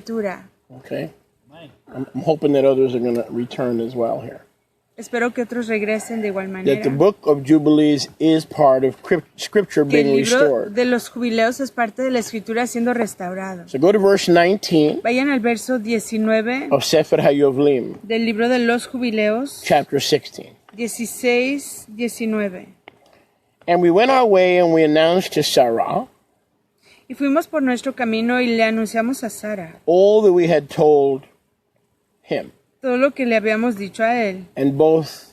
escritura. Okay? I'm hoping that others are going to return as well here. Espero que otros regresen de igual That the manera. book of Jubilees is part of Scripture Que el being libro restored. de los jubileos es parte de la escritura siendo restaurado. So go to verse 19 Vayan al verso 19 of Sefer HaYovlim, del libro de los jubileos, chapter 16. 16, 19. And we went our way and we announced to Sarah Y fuimos por nuestro camino y le anunciamos a Sara all that we had told him. todo lo que le habíamos dicho a él. And both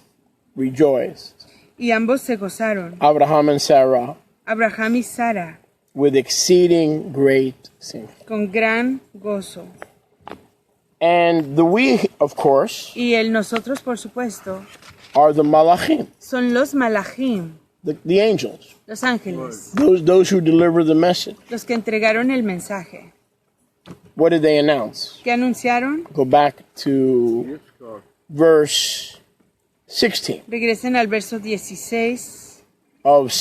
rejoiced, Y ambos se gozaron, Avraham and Sarah, Abraham y Sara, with exceeding great singing. con gran gozo. And the we, of course, Y el nosotros, por supuesto, are the malachim, son los malachim, the angels, los ángeles, those who deliver the message. los que entregaron el mensaje. What did they announce? ¿Qué anunciaron? Go back to verse 16 Regresen al verso 16, of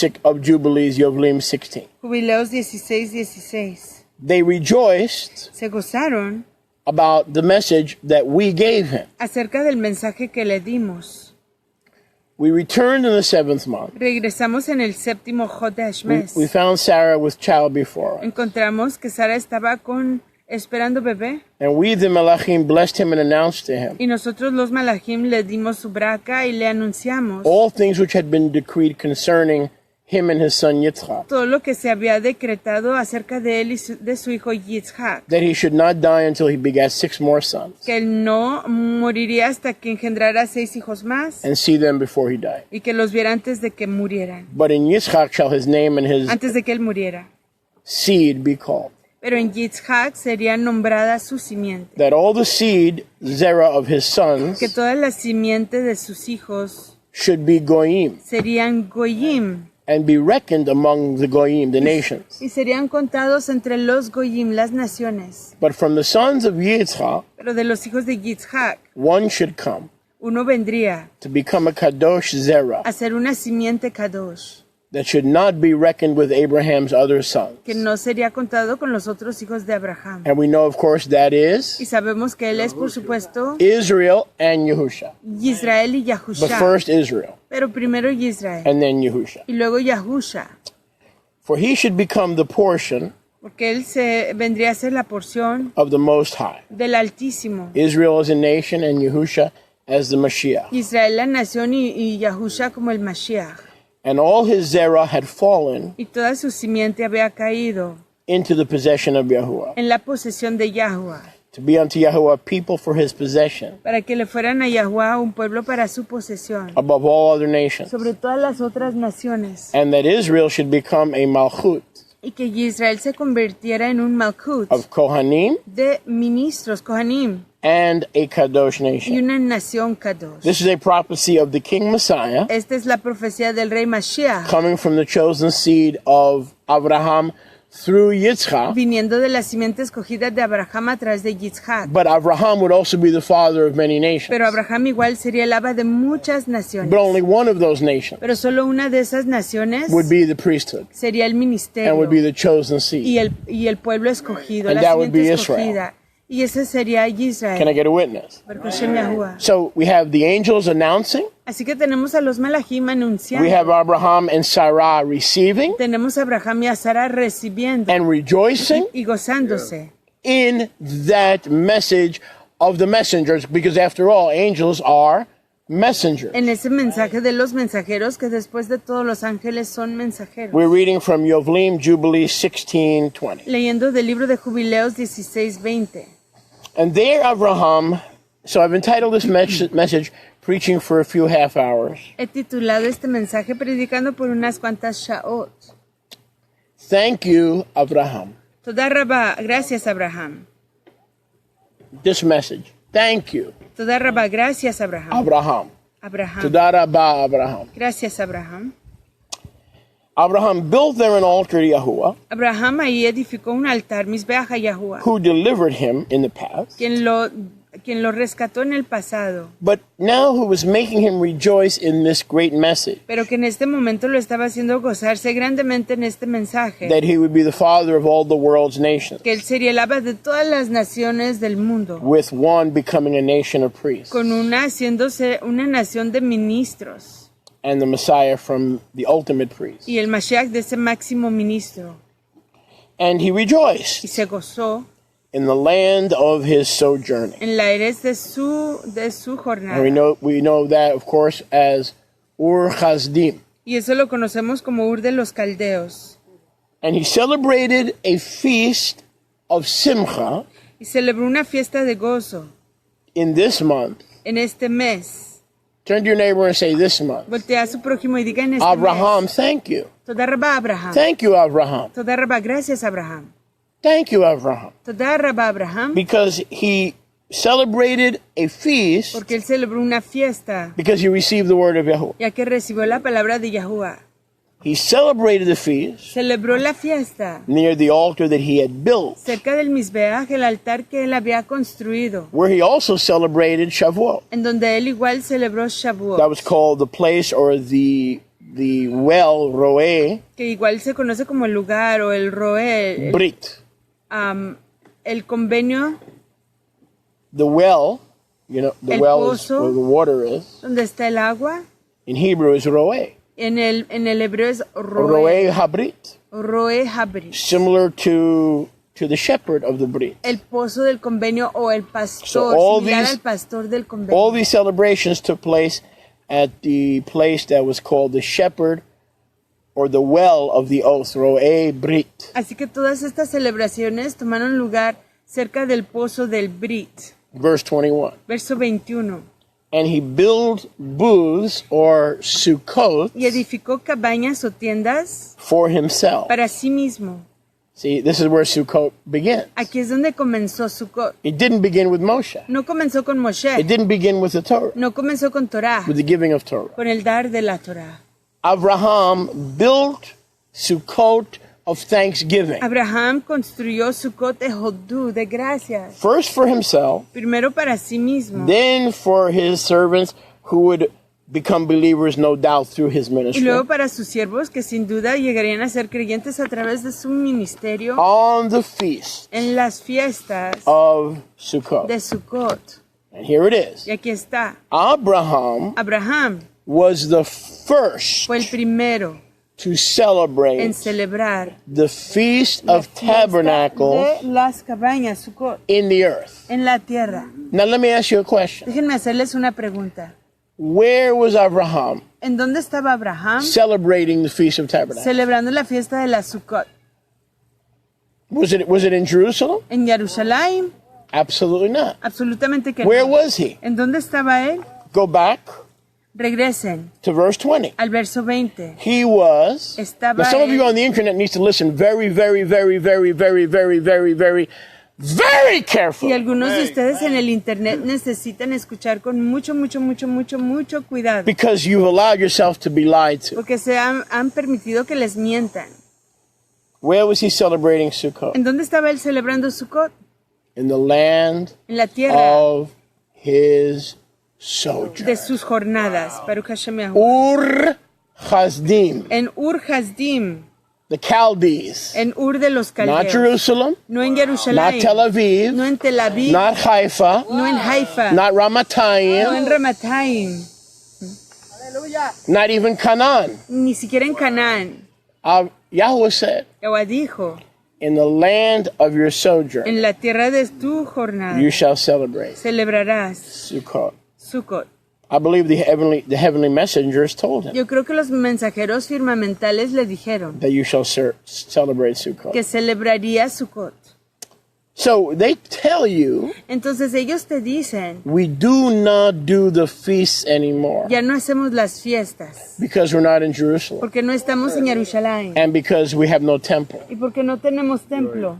Jubilees, Yovlim 16. Jubileos 16, 16. They rejoiced Se gozaron about the message that we gave him. acerca del mensaje que le dimos. We returned in the 7th month. Regresamos en el séptimo Jodesh We mes. found Sarah with child before us. Encontramos que Sara estaba esperando bebé. And we, the Malachim, blessed him and announced to him Y nosotros los malachim le dimos su braca y le anunciamos all things which had been decreed concerning him and his son Yitzchak, todo lo que se había decretado acerca de él y de su hijo Yitzhak. that he should not die until he begat 6 more sons, Que él no moriría hasta que engendrara 6 hijos más and see them before he died. y que los viera antes de que murieran. But in Yitzchak shall his name and his Antes de que él muriera. seed be called. Pero en Yitzhak sería nombrada su simiente. That all the seed, Zerah, of his sons Que toda la simiente de sus hijos should be goyim, serían goyim. and be reckoned among the goyim, the nations. Y serían contados entre los goyim, las naciones. But from the sons of Yitzchak, Pero de los hijos de Yitzhak, one should come uno vendría to become a kadosh Zerah, a ser una simiente kadosh, that should not be reckoned with Abraham's other sons. que no sería contado con los otros hijos de Abraham. And we know, of course, that is Y sabemos que él es, por supuesto, Israel and Yehusha. Israel y But Yahusha. first Israel, Pero primero Israel and then Yehusha. y luego Yahusha. For he should become the portion Porque él vendría a ser la porción of the Most High. del Altísimo. Israel as a nation and Yehusha as the Mashiach. Israel la nación y Yahusha como el Mashiach. And all his Zerah had fallen Y toda su simiente había caído into the possession of Yahuwah, en la posesión de Yahuwah, to be unto Yahuwah a people for his possession, para que le fueran a Yahuwah un pueblo para su posesión, above all other nations. sobre todas las otras naciones. And that Israel should become a Malchut Y que Israel se convirtiera en un Malkut of Kohanim de ministros, Kohanim, and a Kadosh y nation. una nación Kadosh. This is a prophecy of the King Messiah Esta es la profecía del rey Mashiach, coming from the chosen seed of Avraham through Yitzchak. viniendo de la simiente escogida de Abraham a través de Yitzhak. But Avraham would also be the father of many nations. Pero Abraham igual sería el aba de muchas naciones. But only one of those nations Pero solo una de esas naciones would be the priesthood sería el ministerio and would be the chosen seed. y el pueblo escogido, And la that would simiente be escogida. Y ese sería Israel. Can I get a witness? Baruch Hashem Yahuwah. So we have the angels announcing. Así que tenemos a los malachim anunciando. We have Abraham and Sarah receiving Tenemos a Abraham y a Sara recibiendo and rejoicing y gozándose in that message of the messengers, because after all, angels are messengers. en ese mensaje de los mensajeros, que después de todos los ángeles son mensajeros. We're reading from Yovlim, Jubilee 16:20. Leyendo del libro de Jubileos 16:20. And there Avraham, so I've entitled this message, Preaching for a Few Half Hours. He titulado este mensaje predicando por unas cuantas shaot. Thank you, Avraham. Toda rabá, gracias Abraham. This message. Thank you, Toda rabá, gracias Abraham. Abraham. Abraham. Toda rabah, Abraham. Gracias Abraham. Abraham built there an altar to Yahuwah, Abraham ahí edificó un altar, Mizbeach a Yahuwah, who delivered him in the past, quien quien lo rescató en el pasado, but now who was making him rejoice in this great message, pero que en este momento lo estaba haciendo gozarse grandemente en este mensaje, that he would be the father of all the world's nations, que él sería el abad de todas las naciones del mundo, with one becoming a nation of priests, con una haciéndose una nación de ministros, and the Messiah from the ultimate priest. y el Mashiach de ese máximo ministro. And he rejoiced Y se gozó in the land of his sojourning. en la heredad de su And jornada. we know that, of course, as Ur Chasdim. Y eso lo conocemos como Ur de los Caldeos. And he celebrated a feast of Simcha Y celebró una fiesta de gozo in this month. en este mes. Turn to your neighbor and say, this month. Voltea a su prójimo y diga en este Avraham, mes. thank you. Toda rabá Abraham. Thank you, Avraham. Toda rabá, gracias Abraham. Thank you, Avraham. Toda rabá Abraham. Because he celebrated a feast Porque él celebró una fiesta, because he received the word of Yahuwah. ya que recibió la palabra de Yahuwah. He celebrated the feast Celebró la fiesta near the altar that he had built, cerca del Mizbeach, el altar que él había construido, where he also celebrated Shavuot. en donde él igual celebró That Shavuot, was called the place or the well, Roe, que igual se conoce como el lugar o el Roe, Brit. el convenio The well, you know, the El well is pozo. where the water is. donde está el agua. In Hebrew is Roe. En el hebreo es Roe Roe, Habrit. Roe Habri, Similar to the shepherd of the Brit. el pozo del convenio o el So pastor, all similar these- al pastor del All convenio. these celebrations took place at the place that was called the shepherd or the well of the oath, Roe Brit. Así que todas estas celebraciones tomaron lugar cerca del pozo del Brit. Verse 21. Verso 21. And he built booths or sukkot Y edificó cabañas o tiendas for himself. para sí mismo. See, this is where Sukkot begins. Aquí es donde comenzó Sukkot. It didn't begin with Moshe. No comenzó con It Moshe, didn't begin with the Torah, no comenzó con Torah, with the giving of Torah. con el dar de la Torah. Avraham built Sukkot of thanksgiving. Abraham construyó Sukkot de Hodú, de gracias. First for himself, Primero para sí mismo then for his servants who would become believers, no doubt, through his y ministry. luego para sus siervos que sin duda llegarían a ser creyentes a través de su ministerio On the feast en las fiestas of Sukkot. de Sukkot. And here it is. Y aquí está. Abraham Abraham was the first fue el primero to en celebrate celebrar the Feast la of fiesta Tabernacles de las cabañas, Sukkot, in the earth. en la tierra. Now let me ask you a question. Déjenme hacerles una pregunta. Where was Abraham ¿En dónde estaba Abraham celebrating the Feast of Tabernacles? celebrando la fiesta de la Sukkot? Was it in Jerusalem? ¿En Jerusalén? Absolutely not. Absolutamente que Where no. was he? ¿En dónde estaba él? Go back Regresen to verse 20. al verso 20. He was. Estaba Now some of you él- on the internet needs to listen very, very, very, very, very, very, very, very, very Y carefully. algunos de ustedes en el internet necesitan escuchar con mucho cuidado. Because you've allowed yourself to be lied to. Porque han permitido que les mientan. Where was he celebrating Sukkot? ¿En dónde estaba él celebrando Sukkot? In the land En la tierra of his sojourn. de sus jornadas. Baruch Hashem Yahuwah. Ur Chasdim, En Ur Hasdim, the Chaldees. en Ur de los Not Caldeos. Jerusalem, No en not Jerusalén. Tel Aviv, No en Tel Aviv. not Haifa, No en Haifa. not No Ramatayim, en Ramataim. not even Canaan. Ni siquiera en Canaán. Yahweh said, Yahweh dijo, in the land of your sojourn, en la tierra de tu jornada you shall celebrate celebrarás Sukkot. Sukkot. I believe the heavenly messengers told him Yo creo que los mensajeros firmamentales le dijeron that you shall celebrate Sukkot. que celebraría Sukkot. So they tell you, Entonces ellos te dicen, we do not do the feasts anymore ya no hacemos las fiestas, because we're not in Jerusalem porque no estamos en Jerusalén and because we have no temple. y porque no tenemos templo.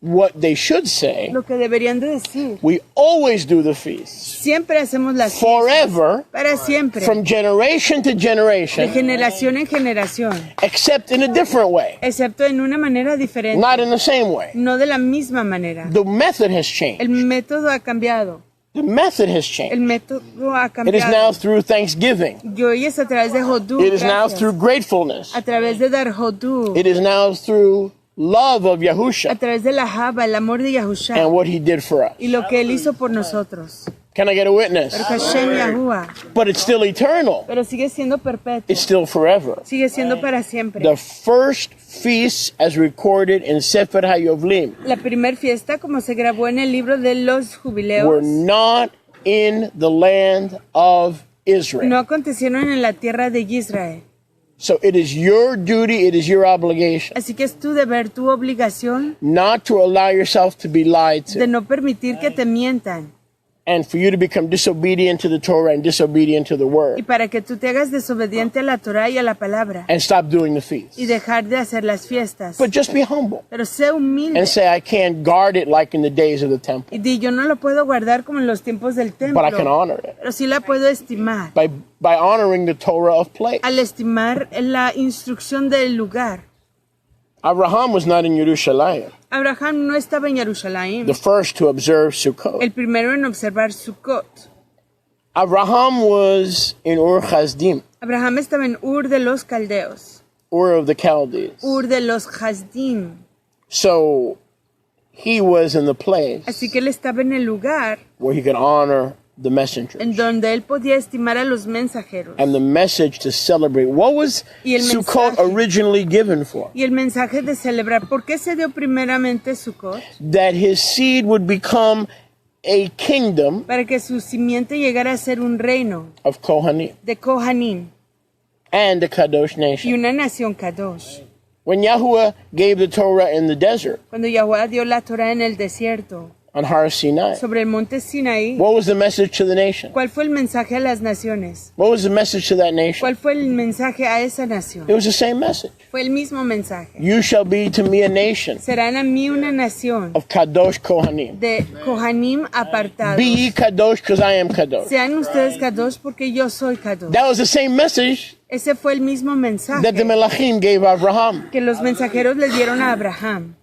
what they should say. lo que deberían de decir. We always do the feast. Siempre hacemos las fiestas. Forever. Para siempre. From generation to De generation. generación en generación. Except in a different way. Excepto en una manera diferente. Not in the same way. No de la misma manera. The method has El changed. método ha cambiado. The method has El changed. método ha It is cambiado. now through thanksgiving. Y hoy es a través de Hodú. It is now gracias. through gratefulness. A través de dar Hodú. It is now through love of A Yahusha través de la Java, el amor de Yahushua. and what he did for us. Y lo que él hizo por nosotros. Can I get a witness? Pero Hashem Yahuwah. But it's still eternal. Pero sigue siendo perpetuo. It's still forever. Sigue siendo para siempre. The first feast as recorded in Sefer HaYovlim La primer fiesta, como se grabó en el libro de los jubileos, were not in the land of Israel. no acontecieron en la tierra de Israel. So it is your duty, it is your obligation Así que es tu deber, tu obligación not to allow yourself to be lied de to no permitir que te mientan and for you to become disobedient to the Torah and disobedient to the y word para que tú te hagas desobediente a la Torah y a la palabra and stop doing the feast. y dejar de hacer las fiestas. But just be humble Pero sé humilde and say, I can't guard it like in the days of the temple, y di, yo no lo puedo guardar como en los tiempos del but I can templo, honor it pero sí la puedo estimar. by honoring the Torah of place. Al estimar la instrucción del lugar. Avraham was not in Yerushalayim, Abraham no estaba en Jerusalén, the first to observe Sukkot. el primero en observar Sukkot. Avraham was in Ur Chazdim, Abraham estaba en Ur de los Caldeos, Ur of the Chaldees. Ur de los Hasdim. So he was in the place Así que él estaba en el lugar where he could honor the messengers en donde él podía estimar a los mensajeros. and the message to celebrate. What was Y el Sukkot mensaje. originally given for? Y el mensaje de celebrar, ¿por qué se dio primeramente Sukkot? That his seed would become a kingdom Para que su simiente llegara a ser un reino of Kohanim de Kohanim and a Kadosh y nation. una nación Kadosh. When Yahuwah gave the Torah in the desert Cuando Yahuwah dio la Torah en el desierto, on Har Sinai, sobre el monte Sinaí, what was the message to the nation? ¿cuál fue el mensaje a las naciones? What was the message to that nation? ¿Cuál fue el mensaje a esa nación? It was the same message. Fue el mismo mensaje. You shall be to me a nation Serán a mí una nación of Kadosh Kohanim. de Kohanim apartados. Be ye Kadosh because I am Kadosh. Sean ustedes Kadosh porque yo soy Kadosh. That was the same message Ese fue el mismo mensaje that the Melachim gave Avraham. que los mensajeros le dieron a Abraham.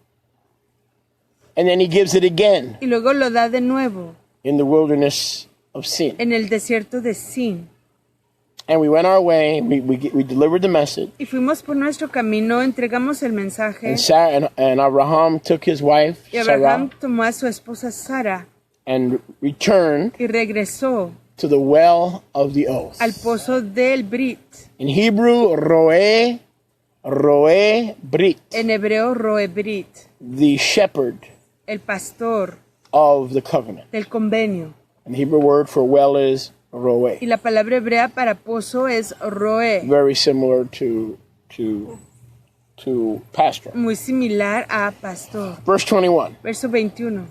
And then he gives it again Y luego lo da de nuevo in the wilderness of Sin. en el desierto de Sin. And we went our way, we delivered the message. Y fuimos por nuestro camino, entregamos el mensaje. And Avraham took his wife, Y Abraham Sarah, tomó a su esposa Sara and returned y regresó to the well of the oath. al pozo del Brit. In Hebrew, Roe Brit, En hebreo, Roe Brit, the shepherd el pastor of the covenant. del convenio. And the Hebrew word for well is Roe. Y la palabra hebrea para pozo es Roe, Very similar to pastor. muy similar a pastor. Verse 21. Verso 21.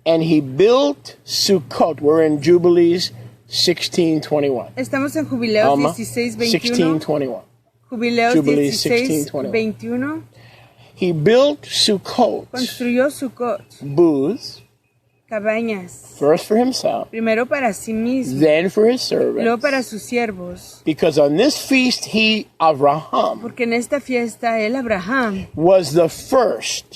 And he built Sukkot. We're in Jubilees 16:21. Estamos en Jubileos Alma, 16:21. 16:21. Jubileos Jubilees 16:21. He built Sukkot, Construyó Sukkot, booths, cabañas, first for himself, primero para sí mismo, then for his luego servants. para sus siervos. Because on this feast, he, Avraham, Porque en esta fiesta él, Abraham, was the first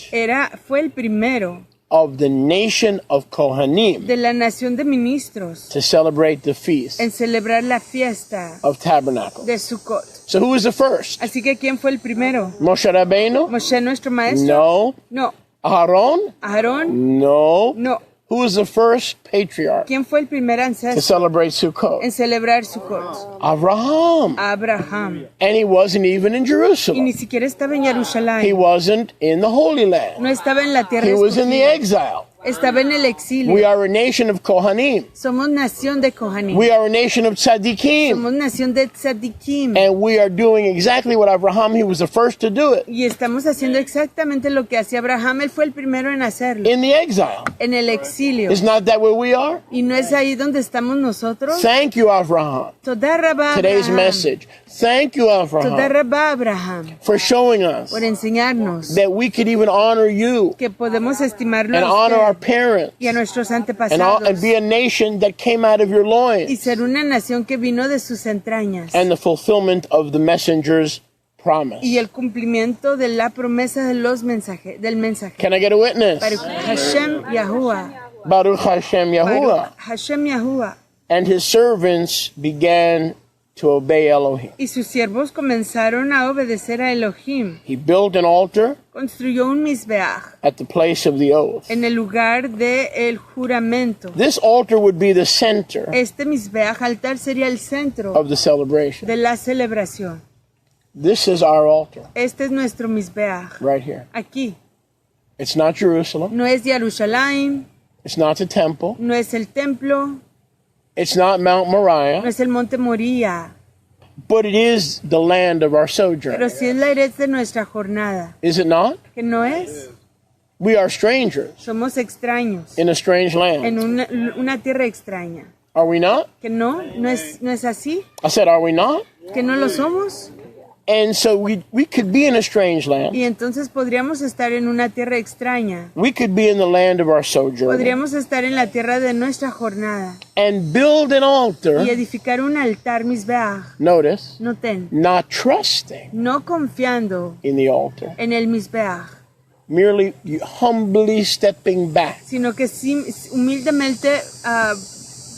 fue el primero of the nation of Kohanim de la nación de ministros to celebrate the feast en celebrar la fiesta of Tabernacles. de Sukkot. So who was the first? Así que ¿quién fue el primero? Moshe Rabbeinu? ¿Moshe nuestro maestro? No. No. Aharon? ¿Aarón? No. No. Who was the first patriarch ¿Quién fue el primer to ancestro celebrate Sukkot? en celebrar Sukkot? Avraham. Abraham. And he wasn't even in Y ni Jerusalem. siquiera estaba en He Jerusalén. wasn't in the Holy Land. No estaba en la tierra He was in the escogida. exile. Estaba en el exilio. We are a nation of Kohanim. Somos nación de Kohanim. We are a nation of Tzaddikim. Somos nación de Tzadikim. And we are doing exactly what Avraham, he was the first to do it. Y estamos haciendo exactamente lo que hacía Abraham. Él fue el primero en hacerlo. In the exile. En el exilio. Is not that where we are? ¿Y no es ahí donde estamos nosotros? Thank you, Avraham. Toda rabá Today's Abraham. message. Thank you, Toda Avraham, rabá Abraham. for showing us Por enseñarnos that we could even honor you que podemos estimarlo and a honor our usted parents y a nuestros and antepasados. be a nation that came out of your Y loins ser una nación que vino de sus entrañas. and the fulfillment of the messenger's promise. Y el cumplimiento de la promesa de los del mensaje. Can I get a witness? Baruch Hashem Yahuwah. Baruch Hashem Yahuwah. Baruch Hashem Yahuwah. And his servants began to obey Elohim. Y sus siervos comenzaron a obedecer a Elohim. He built an altar Construyó un misbeach at the place of the oath. en el lugar del juramento. This altar would be the center Este misbeach altar sería el centro of the celebration. de la celebración. This is our altar Este es nuestro misbeach. right here. Aquí. It's not Jerusalem. No es Jerusalén, It's not the temple. no es el templo, It's not Mount no Moriah. es el monte Moría, But it is the land of our sojourn. pero sí es la heredad de nuestra jornada. Is it not? ¿Que no es? We are strangers Somos extraños in a strange en land. una tierra extraña. Are we not? ¿Que no? ¿No es así? I said, are we not? ¿Que no lo somos? And so we could be in a strange land. Y entonces podríamos estar en una tierra extraña. We could be in the land of our sojourn Podríamos estar en la tierra de nuestra jornada and build an altar. y edificar un altar misbeach. Notice, Noten, not trusting no confiando in the altar, en el misbeach, merely humbly stepping back sino que sí, humildemente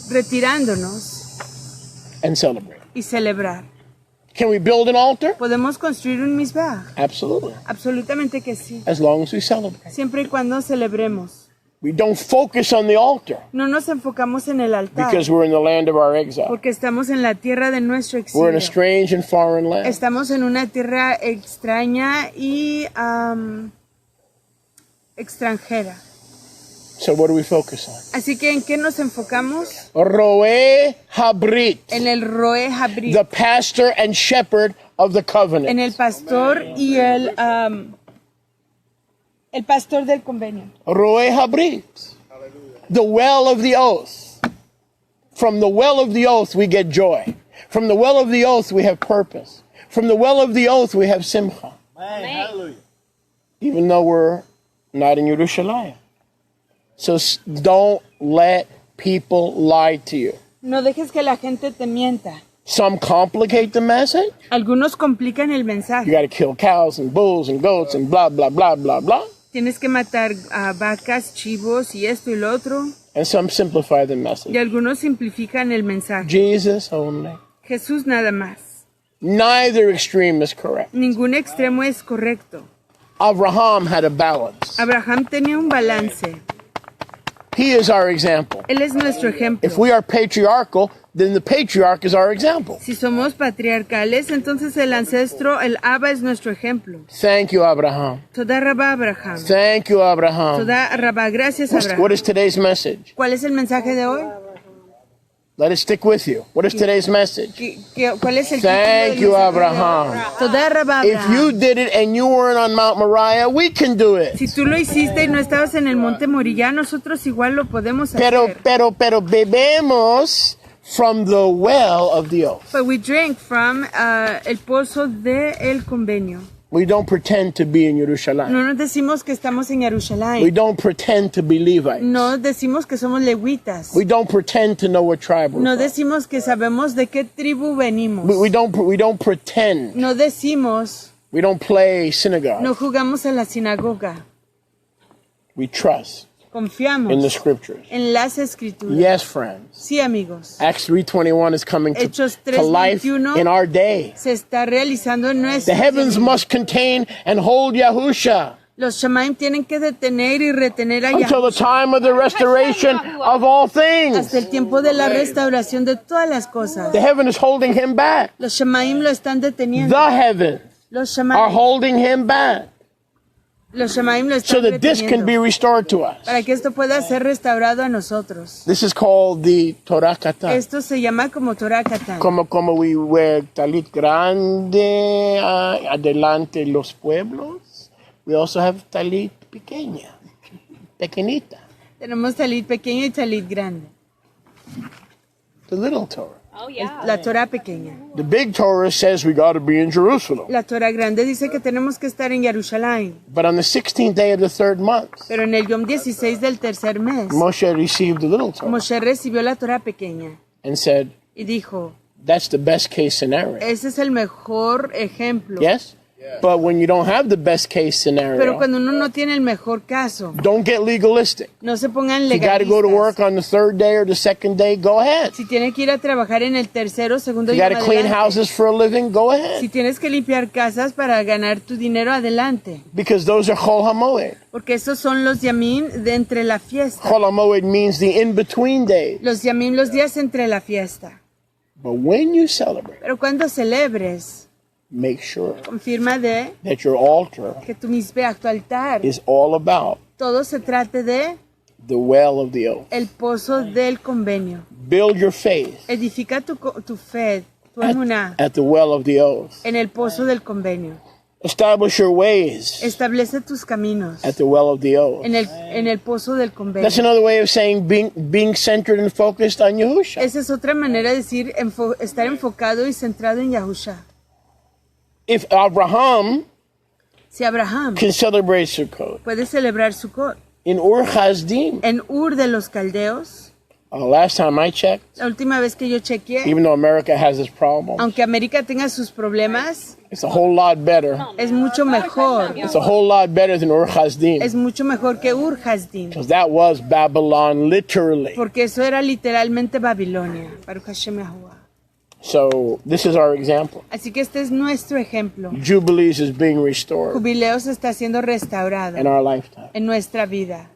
retirándonos and celebrate. y celebrar. Can we build an altar? ¿Podemos construir un misbeach? Absolutely. Absolutamente que sí. As long as we celebrate. Siempre y cuando celebremos. We don't focus on the altar No nos enfocamos en el altar because we're in the land of our exile. porque estamos en la tierra de nuestro We're in a exilio. strange and foreign land. Estamos en una tierra extraña y extranjera. So what do we focus on? Así que ¿en qué nos enfocamos? Roe Habrit, En el Roe Habrit, the pastor and shepherd of the en covenant. el pastor y el pastor del convenio. Roe Habrit, the well of the oath. From the well of the oath we get joy. From the well of the oath we have purpose. From the well of the oath we have simcha. Hallelujah. Even though we're not in Yerushalayim. So don't let people lie to you. No dejes que la gente te mienta. Some complicate the message. Algunos complican el You mensaje. got to kill cows and bulls and goats and blah, blah, blah, blah, blah. Tienes que matar a vacas, chivos y esto y lo otro. And some simplify the Y message. algunos simplifican el mensaje. Jesus only. Jesús nada más. Neither extreme is correct. Ningún extremo es correcto. Avraham had a balance. Abraham tenía un balance. He is our example. Él es nuestro ejemplo. If we are patriarchal, then the patriarch is our example. Si somos patriarcales, entonces el ancestro, el Abba, es nuestro ejemplo. Thank you, Abraham. Toda rabá Abraham. Thank you, Abraham. Toda rabá, gracias Abraham. What is today's message? ¿Cuál es el mensaje de hoy? Let it stick with you. What is today's message? ¿Cuál es el Thank título you, del mensaje? Abraham. Toda rabá If you Abraham. did it and you weren't on Mount Moriah, we can do it. Si tú lo hiciste y no estabas en el monte Morilla, nosotros igual lo podemos Pero hacer. bebemos from the well of the oath. But we drink from el pozo del convenio. We don't pretend to be in Yerushalayim. No nos decimos que estamos en We Jerusalén. don't pretend to be Levites. No decimos que somos levitas. We don't pretend to know what tribe we're No from. decimos que sabemos de qué tribu venimos. We don't pretend. No decimos, We don't play synagogue. no jugamos a la sinagoga. We trust in the Confiamos scriptures. en las escrituras. Yes, friends. Sí, amigos. Acts 3:21 is coming Hechos to life 3:21 in our day. Se está realizando en The nuestro heavens tiempo. must contain and hold Yahusha Los shamaim tienen que detener y retener a until the Yahushua time of the restoration of all things. hasta el tiempo de la restauración de todas las cosas. The heaven is holding him back. Los shamaim lo están deteniendo. The heavens Los are shamaim holding him back. Los Shemaim lo so están that this can be reteniendo restored to us. para que esto pueda ser restaurado a nosotros. This is called the Torah Katan. Esto se llama como Torah Katan. Como we wear talit grande adelante los pueblos, we also have talit pequeñita. Tenemos talit pequeño y talit grande. The little Torah. Oh, yeah. La Torah pequeña. The big Torah says we got to be in Jerusalem. La Torah grande dice que tenemos que estar en Jerusalén. But on the 16th day of the third month, Pero en el Yom 16 del tercer mes, Moshe received the little Torah Moshe recibió la Torah pequeña and said, y dijo, that's the best case scenario. ese es el mejor ejemplo. Yes? But when you don't have the best case Pero scenario, cuando uno no tiene el mejor caso, don't get legalistic. no se pongan If you got to go to work legalistas. on the third day or the second day, go ahead. Si tienes que ir a trabajar en el tercero, segundo If you día, got to clean adelante. houses for a living, go Si ahead. tienes que limpiar casas para ganar tu dinero, adelante. Because those are Chol HaMoed. Porque esos son los yamim de entre la fiesta. Chol HaMoed means the in-between days. Los yamim, los días entre la fiesta. But when you celebrate, Pero cuando celebres, make sure confirma de that your altar que tu misbeach, tu altar, is all about todo se trate de the well of the oath. el pozo del convenio. Build your faith Edifica tu fe, tu emuná, at the well of the oath. en el pozo del convenio. Establish your ways Establece tus caminos at the well of the oath. en el pozo del convenio. That's another way of saying being centered and focused on Yahusha. Esa es otra manera de decir estar enfocado y centrado en Yahusha. If Avraham Si Abraham can celebrate Sukkot puede celebrar Sukkot in Ur Chasdim, en Ur de los Caldeos, last time I checked, la última vez que yo chequeé, even though America has this problem, aunque América tenga sus problemas, it's a whole lot better. es mucho mejor. It's a whole lot better than Ur Chasdim, Es mucho mejor que Ur Hasdim, because that was Babylon literally. porque eso era literalmente Babilonia. Baruch Hashem Yahuwah. So this is our example. Así que este es nuestro ejemplo. Jubilees is being restored Jubileo se está siendo restaurado in our lifetime. en nuestra vida.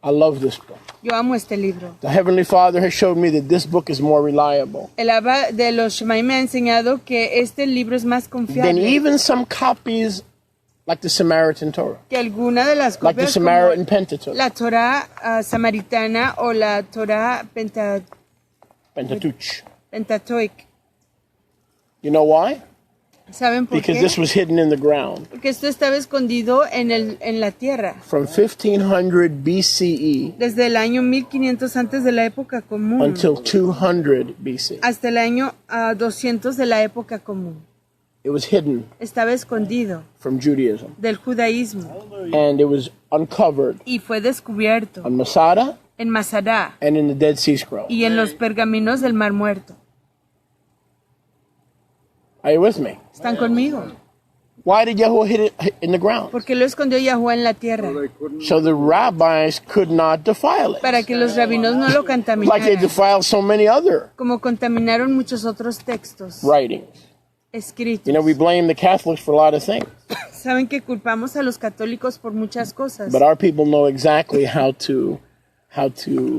I love this book. Yo amo este libro. The Heavenly Father has showed me that this book is more reliable El Abba de los Shemaim me ha enseñado que este libro es más than confiable even some copies like the Samaritan Torah, que alguna de las like the copias Samaritan como Pentateuch. la Torah samaritana o la Torah Pentateuch. Pentateuch. You know why? ¿Saben por Because qué? this was hidden in the ground. Porque esto estaba escondido en la tierra. From 1500 BCE Desde el año 1500 antes de la época común until 200 BC. hasta el año 200 de la época común. It was hidden Estaba escondido from Judaism. del judaísmo And it was uncovered y fue descubierto on Masada en Masada and in the Dead Sea Scroll. y en los pergaminos del Mar Muerto. Are you with me? ¿Están conmigo? Why did Yahuwah hid it in the ground? Porque lo escondió Yahuwah en la tierra So the rabbis could not defile it. para que los rabinos no lo Like they contaminaran, defiled so many other como contaminaron muchos otros textos writings. escritos. You know, we blame the Catholics for a lot of things, Saben que culpamos a los católicos por muchas cosas, but our people know exactly how to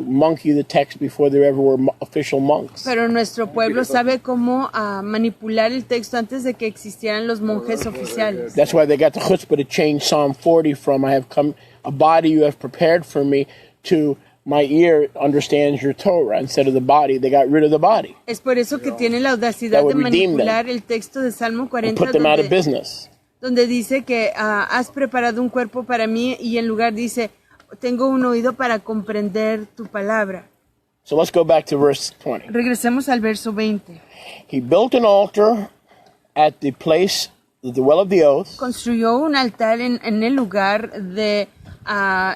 monkey the text before there ever were official monks. pero nuestro pueblo sabe cómo manipular el texto antes de que existieran los monjes oficiales. That's why they got the chutzpah to change Psalm 40 from "I have come a body you have prepared for me" to "My ear understands your Torah." Instead of the body, they got rid of the body. Es por eso que tienen la audacidad That de would redeem manipular el texto de Salmo And 40 put them out of business. donde dice que has preparado un cuerpo para mí y en lugar dice tengo un oído para comprender tu palabra. So let's go back to verse 20. Regresemos al verso 20. He built an altar at the place, the well of the oath, Construyó un altar en el lugar de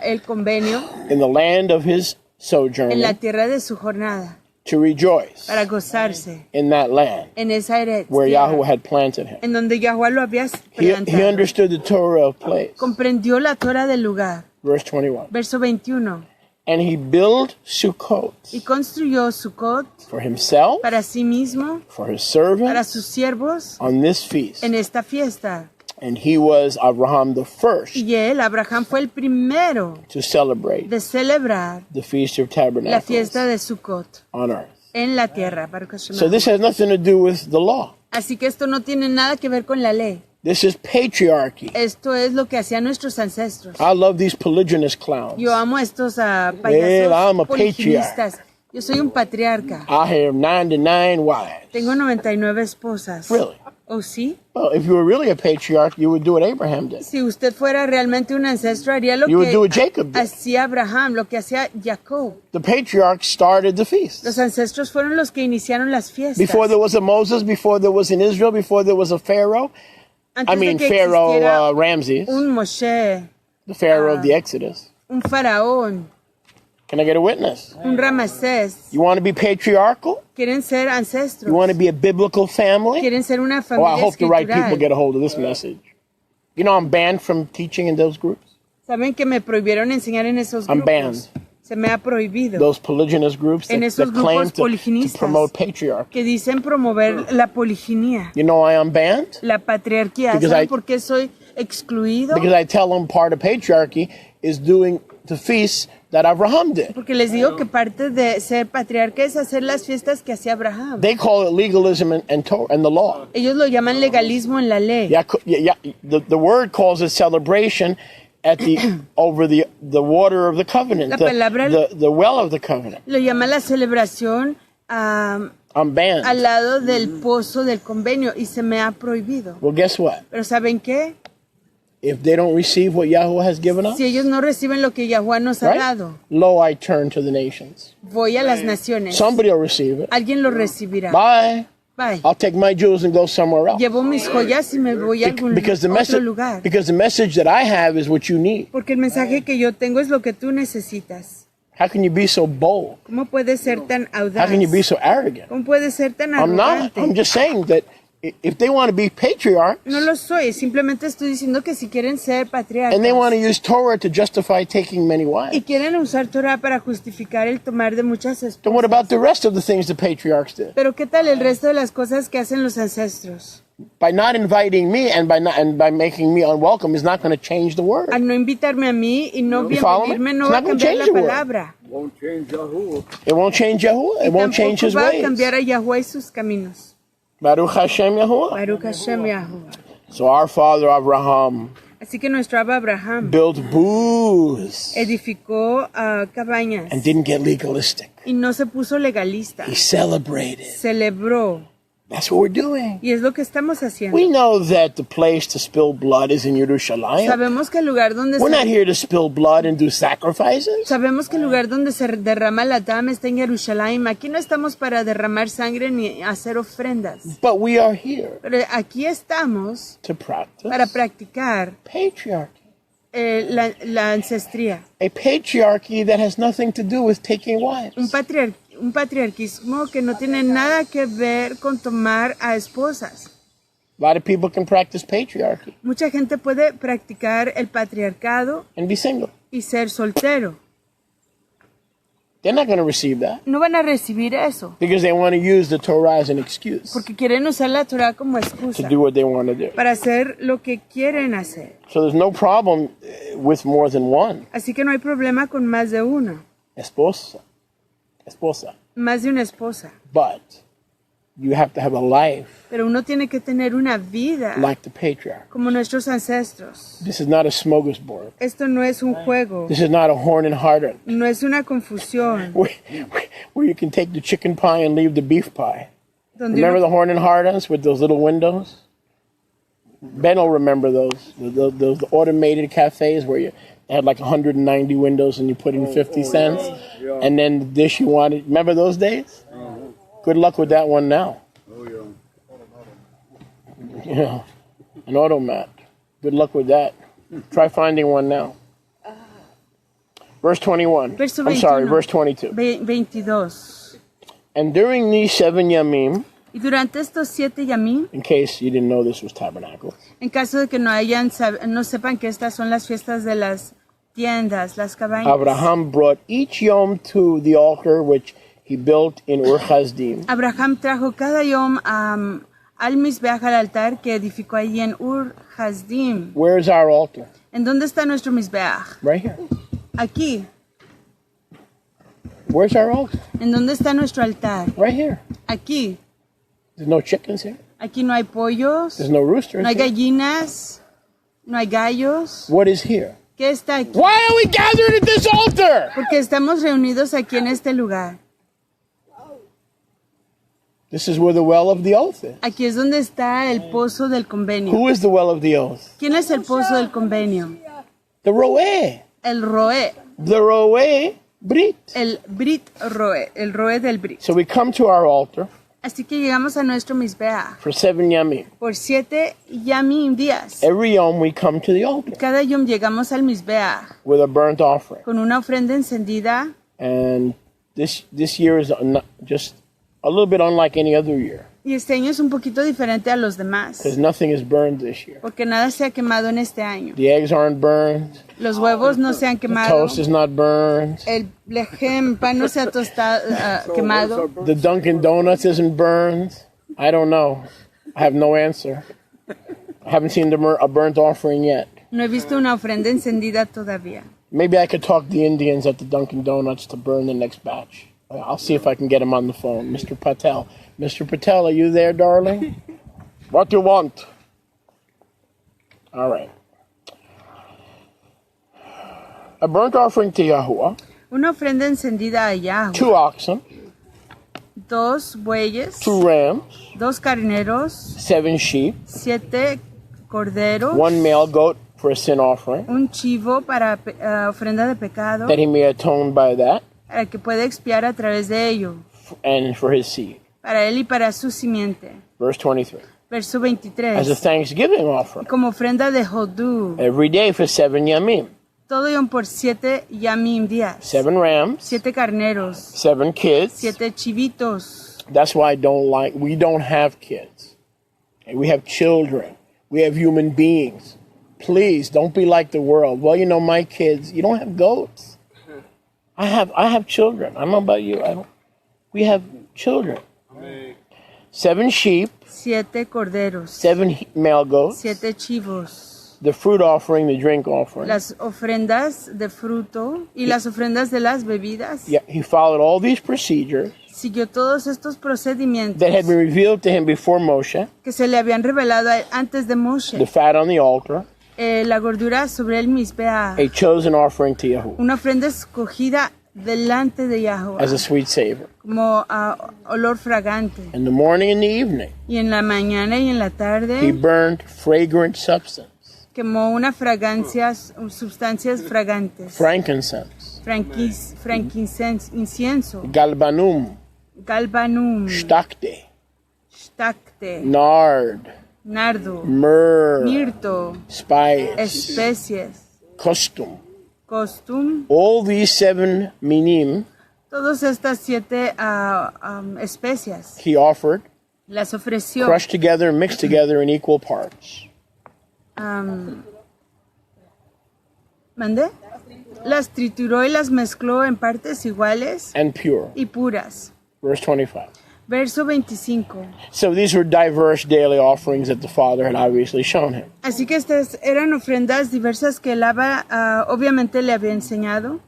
el convenio, in the land of his sojourn, en la tierra de su jornada, to rejoice para gozarse in that land en esa where tierra, Yahweh had planted him. en donde Yahuwah lo había He plantado. understood the Torah of place. Comprendió la Torah del lugar. Verse 21. Verso 21. And he built Sukkot Y construyó Sukkot for himself, para sí mismo, for his para servants, sus siervos, on this feast. en esta fiesta. And he was Avraham the first Y él, Abraham, fue el primero to celebrate de celebrar the Feast of la Tabernacles fiesta de Sukkot on earth. en la tierra. Baruch Hashem. So this has nothing to do with the law. Así que esto no tiene nada que ver con la ley. This is patriarchy. Esto es lo que hacían nuestros ancestros. I love these polygynous clowns. Yo amo estos Well, I'm payasos a poliginistas. Yo soy un patriarca. I have 99 wives. Tengo 99 esposas. Really? ¿Oh, sí? Well, if you were really a patriarch, you would do what Abraham did. Si usted fuera realmente un ancestro, haría lo You would do what que Jacob did. hacía Abraham, lo que hacía Jacob. The patriarchs started the feast. Los ancestros fueron los que iniciaron las fiestas. Before there was a Moses, before there was an Israel, before there was a Pharaoh. Antes de que Pharaoh existiera Ramses, un Moshe, the Pharaoh of the Exodus. un faraón, Can I get a witness? un Ramsés. You want to be patriarchal? Quieren ser ancestros. You want to be a biblical family? Quieren ser una Oh, familia I hope the right people escritural. get a hold of this message. You know I'm banned from teaching in those groups. Saben que me prohibieron enseñar en esos I'm grupos. banned. Se me ha prohibido. Those polygynous groups En that esos claim grupos to poliginistas promote patriarchy. que dicen promover la poliginia, You know why I'm banned? la patriarquía. Because ¿Saben I- por qué soy excluido? Because I tell them part of patriarchy is doing the feasts that Avraham did. Porque les digo que parte de ser patriarca es hacer las fiestas que hacía Abraham. They call it legalism and the law. Ellos lo llaman legalismo en la ley. The word calls it celebration at the over the water of the covenant, La palabra- the well of the covenant. Lo llaman la celebración I'm al banned. lado del pozo del convenio y se me ha prohibido. Well, guess what? Pero ¿saben qué? If they don't receive what Yahweh has given us, Si ellos no reciben lo que Yahuwah nos ha right? dado, Lo, I turn to the nations. voy a las naciones. Somebody will receive it. Alguien lo recibirá. Bye. Bye. I'll take my jewels and go somewhere else. Llevo mis joyas y me voy a algún Because the otro message, lugar. because the message that I have is what you need. Porque el mensaje que yo tengo es lo que tú necesitas. How can you be so bold? ¿Cómo puedes ser tan How audaz? can you be so arrogant? ¿Cómo puedes ser tan I'm not. arrogante? I'm just saying that if they want to be patriarchs No lo soy, simplemente estoy diciendo que si quieren ser patriarcas and they want to use Torah to justify taking many y wives, quieren usar Torah para justificar el tomar de muchas then esposas. what about the rest of the things the patriarchs did? Pero ¿qué tal el resto de las cosas que hacen los ancestros? By not inviting me and by making me unwelcome is not going to change the word. Al no invitarme a mí y no You follow me? bienvenirme no It's va a not gonna cambiar change la the word. palabra. Won't change Yahuwah. It won't change Yahuwah. It Y won't change tampoco his va a ways. cambiar a Yahuwah y sus caminos. Baruch Hashem Yahuwah. Baruch Hashem Yahuwah. So our father Avraham Así que nuestro Abba Abraham built booths edificó cabañas and didn't get legalistic. y no se puso legalista. He celebrated. Celebró. That's what we're doing. Y es lo que estamos haciendo. We know that the place to spill blood is in Yerushalayim. Sabemos que el lugar donde We're not se here to spill blood and do sacrifices. Sabemos que el lugar donde se derrama la dama está en Jerusalén. Aquí no estamos para derramar sangre ni hacer ofrendas. But we are here Pero aquí estamos to practice para practicar patriarchy. la ancestría. A patriarchy that has nothing to do with taking wives. Un patriarquismo que no tiene nada que ver con tomar a esposas. A lot of people can practice patriarchy Mucha gente puede practicar el patriarcado and be single. y ser soltero. They're not going to receive that No van a recibir eso because they want to use the Torah as an excuse porque quieren usar la Torah como to excusa do what they want to do. para hacer lo que quieren hacer. So there's no problem with more than one. Así que no hay problema con más de uno, Esposa. más de una esposa. But you have to have a life Pero uno tiene que tener una vida like the patriarch. como nuestros ancestros. This is not a smorgasbord. Esto no es un juego, This is not a horn and hardened no es una confusión. where you can take the chicken pie and leave the beef pie. Donde Remember uno- the horn and hardens with those little windows? Ben will remember those automated cafes where you had like 190 windows and you put in 50 cents. Yeah. And then the dish you wanted. Remember those days? Good luck with that one now. Oh, yeah. Yeah, an automat. Good luck with that. Try finding one now. Verse 21. Verso I'm sorry, 21. verse 22. 22. And during these 7 yamim, Y durante estos 7 yamim, in case you didn't know this was tabernacle, en caso de que no sepan que estas son las fiestas de las tiendas, las cabañas, Abraham brought each yom to the altar which he built in Ur Chasdim. Abraham trajo cada yom al Mizbeach, al altar que edificó allí en Ur Hasdim. Where's our altar? ¿En dónde está nuestro Mizbeach? Right here. Aquí. Where's our altar? ¿En dónde está nuestro altar? Right here. Aquí. There's no chickens here. Aquí no hay pollos, There's no roosters. no hay here. gallinas, no hay gallos. What is here? ¿Qué está aquí? Why are we gathered at this altar? Porque estamos reunidos aquí en este lugar. This is where the well of the oath is. Aquí es donde está el pozo del convenio. Who is the well of the oath? ¿Quién es el pozo del convenio? The Roe. El Roe, The Roe Brit. el Brit Roe, el Roe del Brit. So we come to our altar Así que llegamos a nuestro Mizbeach for 7 yamim. por 7 yamim días. Every yom we come to the altar Cada yom llegamos al Mizbeach with a burnt offering. con una ofrenda encendida. And this year is just a little bit unlike any other year Y este año es un poquito diferente a los demás, because nothing is burned this year. porque nada se ha quemado en este año. The eggs aren't burned. Los huevos no se han The quemado. toast is not burned. El pan no se ha quemado. The Dunkin' Donuts isn't burned. I don't know. I have no answer. I haven't seen a burnt offering yet. No he visto una ofrenda encendida todavía. Maybe I could talk the Indians at the Dunkin' Donuts to burn the next batch. I'll see if I can get him on the phone. Mr. Patel. Mr. Patel, are you there, darling? What do you want? All right. A burnt offering to Yahuwah. Una ofrenda encendida a Yahweh. 2 oxen, 2 bueyes, 2 rams, 2 carneros, 7 sheep, 7 corderos, 1 male goat for a sin offering, un chivo para ofrenda de pecado, that he may atone by that, para que pueda expiar a través de ello, and for his seed. para él y para su simiente. Verse 23. Verso As a 23. thanksgiving offering, Como ofrenda de Hodú, every day for 7 yamim, todo yom por 7 yamim días, 7 rams, 7 carneros, 7 kids. 7 chivitos. That's why we don't have kids. We have children. We have human beings. Please don't be like the world. Well, my kids, you don't have goats. I have children. I don't know about you. We have children. 7 sheep, 7 corderos, 7 male goats, 7 chivos. the fruit offering, the drink offering. Las ofrendas de fruto y las ofrendas de las bebidas. Yeah, he followed all these procedures Siguió todos estos procedimientos that had been revealed to him before Moshe, que se le habían revelado a él antes de Moshe. the fat on the altar, La gordura sobre el Mizbeach, a chosen offering to Yahuwah una ofrenda escogida delante de Yahweh as a sweet savor. como olor fragante. In the morning and the evening, Y en la mañana y en la he tarde burned fragrant substance, quemó una fragancia, sustancias fragantes, frankincense, frankincense, incienso, galbanum, galbanum, stakte, stacte, nard, nardo, myrrh, mirto, spice, especies, custom. costum. All these 7 minim Todas estas 7 especias he offered, las ofreció, crushed together, mixed together in equal parts. ¿Mandé? Las trituró y las mezcló en partes iguales And pure. y puras. Verse 25. Verso 25. So these were diverse daily offerings that the Father had obviously shown him. Así que estas eran ofrendas diversas que él obviamente le había enseñado.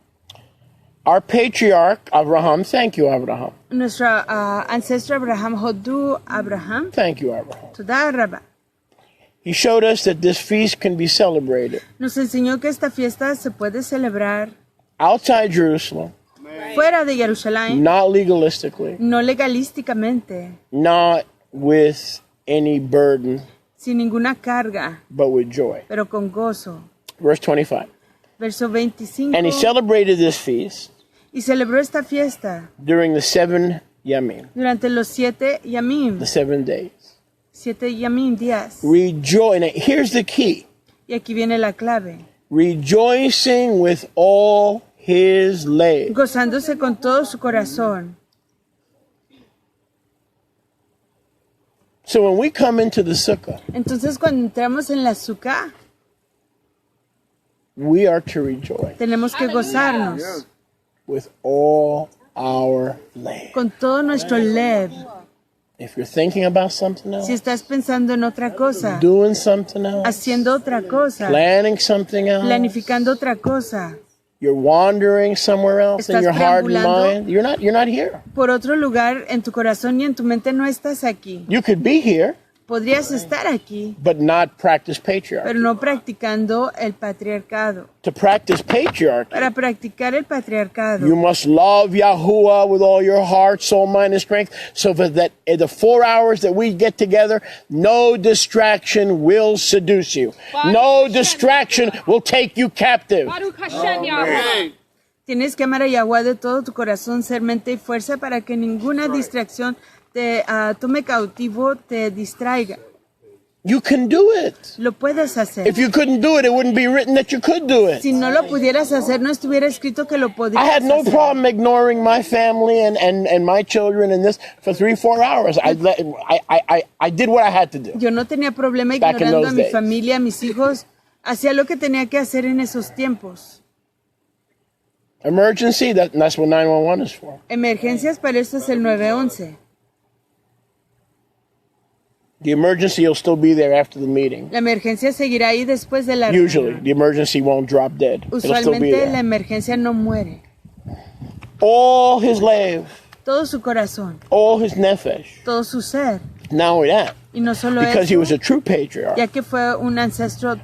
Our patriarch, Avraham, thank you, Avraham. Nuestro ancestro Abraham, Hodú Abraham, Thank you, Avraham. Toda Rabba, He showed us that this feast can be celebrated nos enseñó que esta fiesta se puede celebrar outside Jerusalem, fuera de Jerusalén, not legalistically, no legalísticamente, not with any burden, sin ninguna carga, but with joy. pero con gozo. Verse 25. Verso 25. And he celebrated this feast Y celebró esta fiesta during the 7 yamim, durante los 7 yamim, the 7 days. 7 yamim días. Rejoice. Now, here's the key. Y aquí viene la clave. Rejoicing with all his lay. Gozándose con todo su corazón. So when we come into the sukkah, Entonces cuando entramos en la sukkah, we are to rejoice tenemos que gozarnos with all our lay. con todo nuestro lev. If you're thinking about something Si else, estás pensando en otra cosa, doing something else, haciendo otra cosa, planning something else, planificando otra cosa, you're wandering somewhere else in Estás your heart and preambulando. mind, you're not here. por otro lugar en tu corazón y en tu mente no estás aquí. You could be here, podrías estar aquí, but not practice patriarchy. pero no practicando el patriarcado. To practice patriarchy, Para practicar el patriarcado, you must love Yahuwah with all your heart, soul, mind, and strength, so that in the 4 hours that we get together, no distraction will seduce you. No distraction will take you captive. tienes que amar a Yahuwah de todo tu corazón, ser, mente y fuerza para que ninguna distracción te tome cautivo, te distraiga. You can do it. Lo puedes hacer. If you couldn't do it, it wouldn't be written that you could do it. Si no lo pudieras hacer, no estuviera escrito que lo podrías I had no hacer. problem ignoring my family and my children and this for 3-4 hours. I did what I had to do. Yo no tenía problema Back in ignorando those a mi days. familia, a mis hijos. Hacía lo que tenía que hacer en esos tiempos. Emergency, that's what 911 is for. Emergencias, para eso es el 911. The emergency will still be there after the meeting. La emergencia seguirá ahí después de la Usually, reunión. the emergency won't drop dead. It'll still be Usualmente la there. emergencia no muere. All his lave, Todo su corazón, all his nefesh. todo su ser. Not only that, Y no solo because he was eso, a true patriarch, ya que fue un ancestro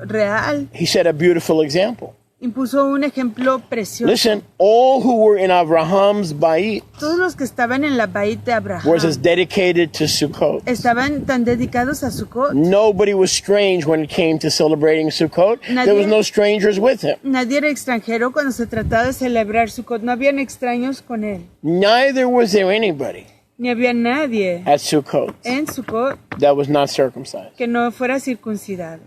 real, he set a beautiful example. impuso un ejemplo precioso. Listen, all who were in Avraham's bayit Todos los que estaban en la Bait de Abraham was as dedicated to Sukkot. estaban tan dedicados a Sukkot. Nobody was strange when it came to celebrating Sukkot. There was no strangers with him. Nadie era extranjero cuando se trataba de celebrar Sukkot. No habían extraños con él. Neither was there anybody Ni había nadie at Sukkot en Sukkot that was not circumcised. que no fuera circuncidado.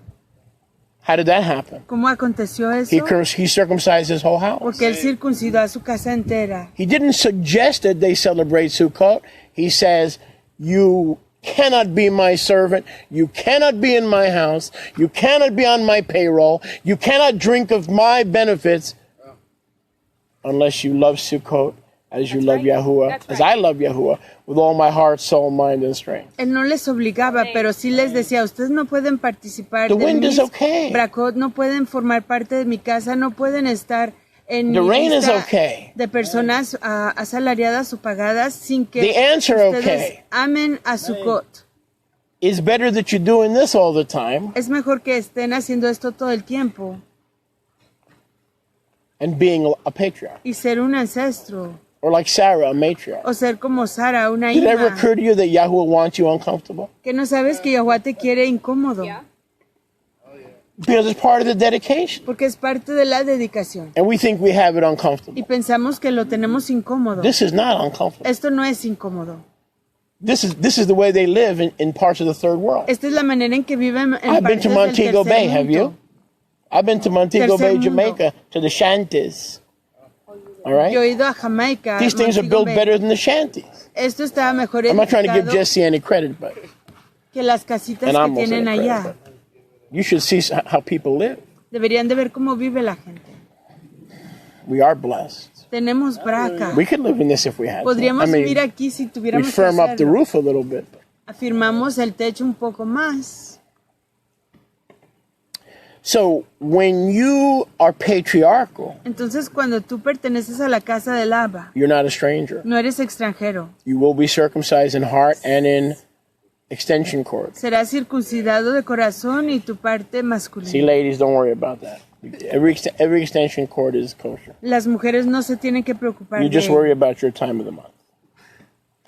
How did that happen? ¿Cómo aconteció eso? He circumcised his whole house. Porque él circuncidó a su casa entera. He didn't suggest that they celebrate Sukkot. He says, you cannot be my servant. You cannot be in my house. You cannot be on my payroll. You cannot drink of my benefits unless you love Sukkot as you love Yahuwah, as I love Yahuwah, with all my heart, soul, mind, and strength. Él no les obligaba, pero sí les decía, ustedes no pueden participar The de wind mis is okay. bracot, no pueden formar parte de mi casa, no pueden estar en The mi rain is lista okay. de personas asalariadas o pagadas sin que The answer, ustedes okay. amen a Sukkot. It's better that you're doing this all the time Es mejor que estén haciendo esto todo el tiempo and being a patriarch. y ser un ancestro Or like Sarah, a matriarch. o ser como Sara, una Did it ever hija, occur to you that Yahuwah wants you uncomfortable? que no sabes que Yahuwah te quiere incómodo, Because it's part of the dedication. porque es parte de la dedicación. And we think we have it Y uncomfortable. pensamos que lo tenemos incómodo. This is not uncomfortable. Esto no es incómodo. This is the way they live in parts of the third world. Esta es la manera en que viven en I've been partes to del Montego tercer Bay, have mundo. you? I've been to Montego Tercer Bay, mundo. Jamaica, to the shanties. All Yo he right? ido a Jamaica. These things are Montego built Bay. better than the shanties. Esto está mejor I'm not trying to give edificado Jesse any credit, but que las casitas and que I'm also tienen credit, allá. but you should see how people live. Deberían de ver cómo vive la gente. We are blessed. Tenemos braca. We could live in this if we had to. Podríamos I mean, vivir aquí si we tuviéramos que firm up the hacerlo. roof a little bit. Afirmamos el techo un poco más. So when you are patriarchal, Entonces, cuando tú perteneces a la casa del Abba, you're not a stranger. no eres extranjero. You will be circumcised in heart and in extension cord. Serás circuncidado de corazón y tu parte See, masculina. ladies, don't worry about that. Every extension cord is kosher. Las mujeres no se tienen que preocupar You de just ello. worry about your time of the month.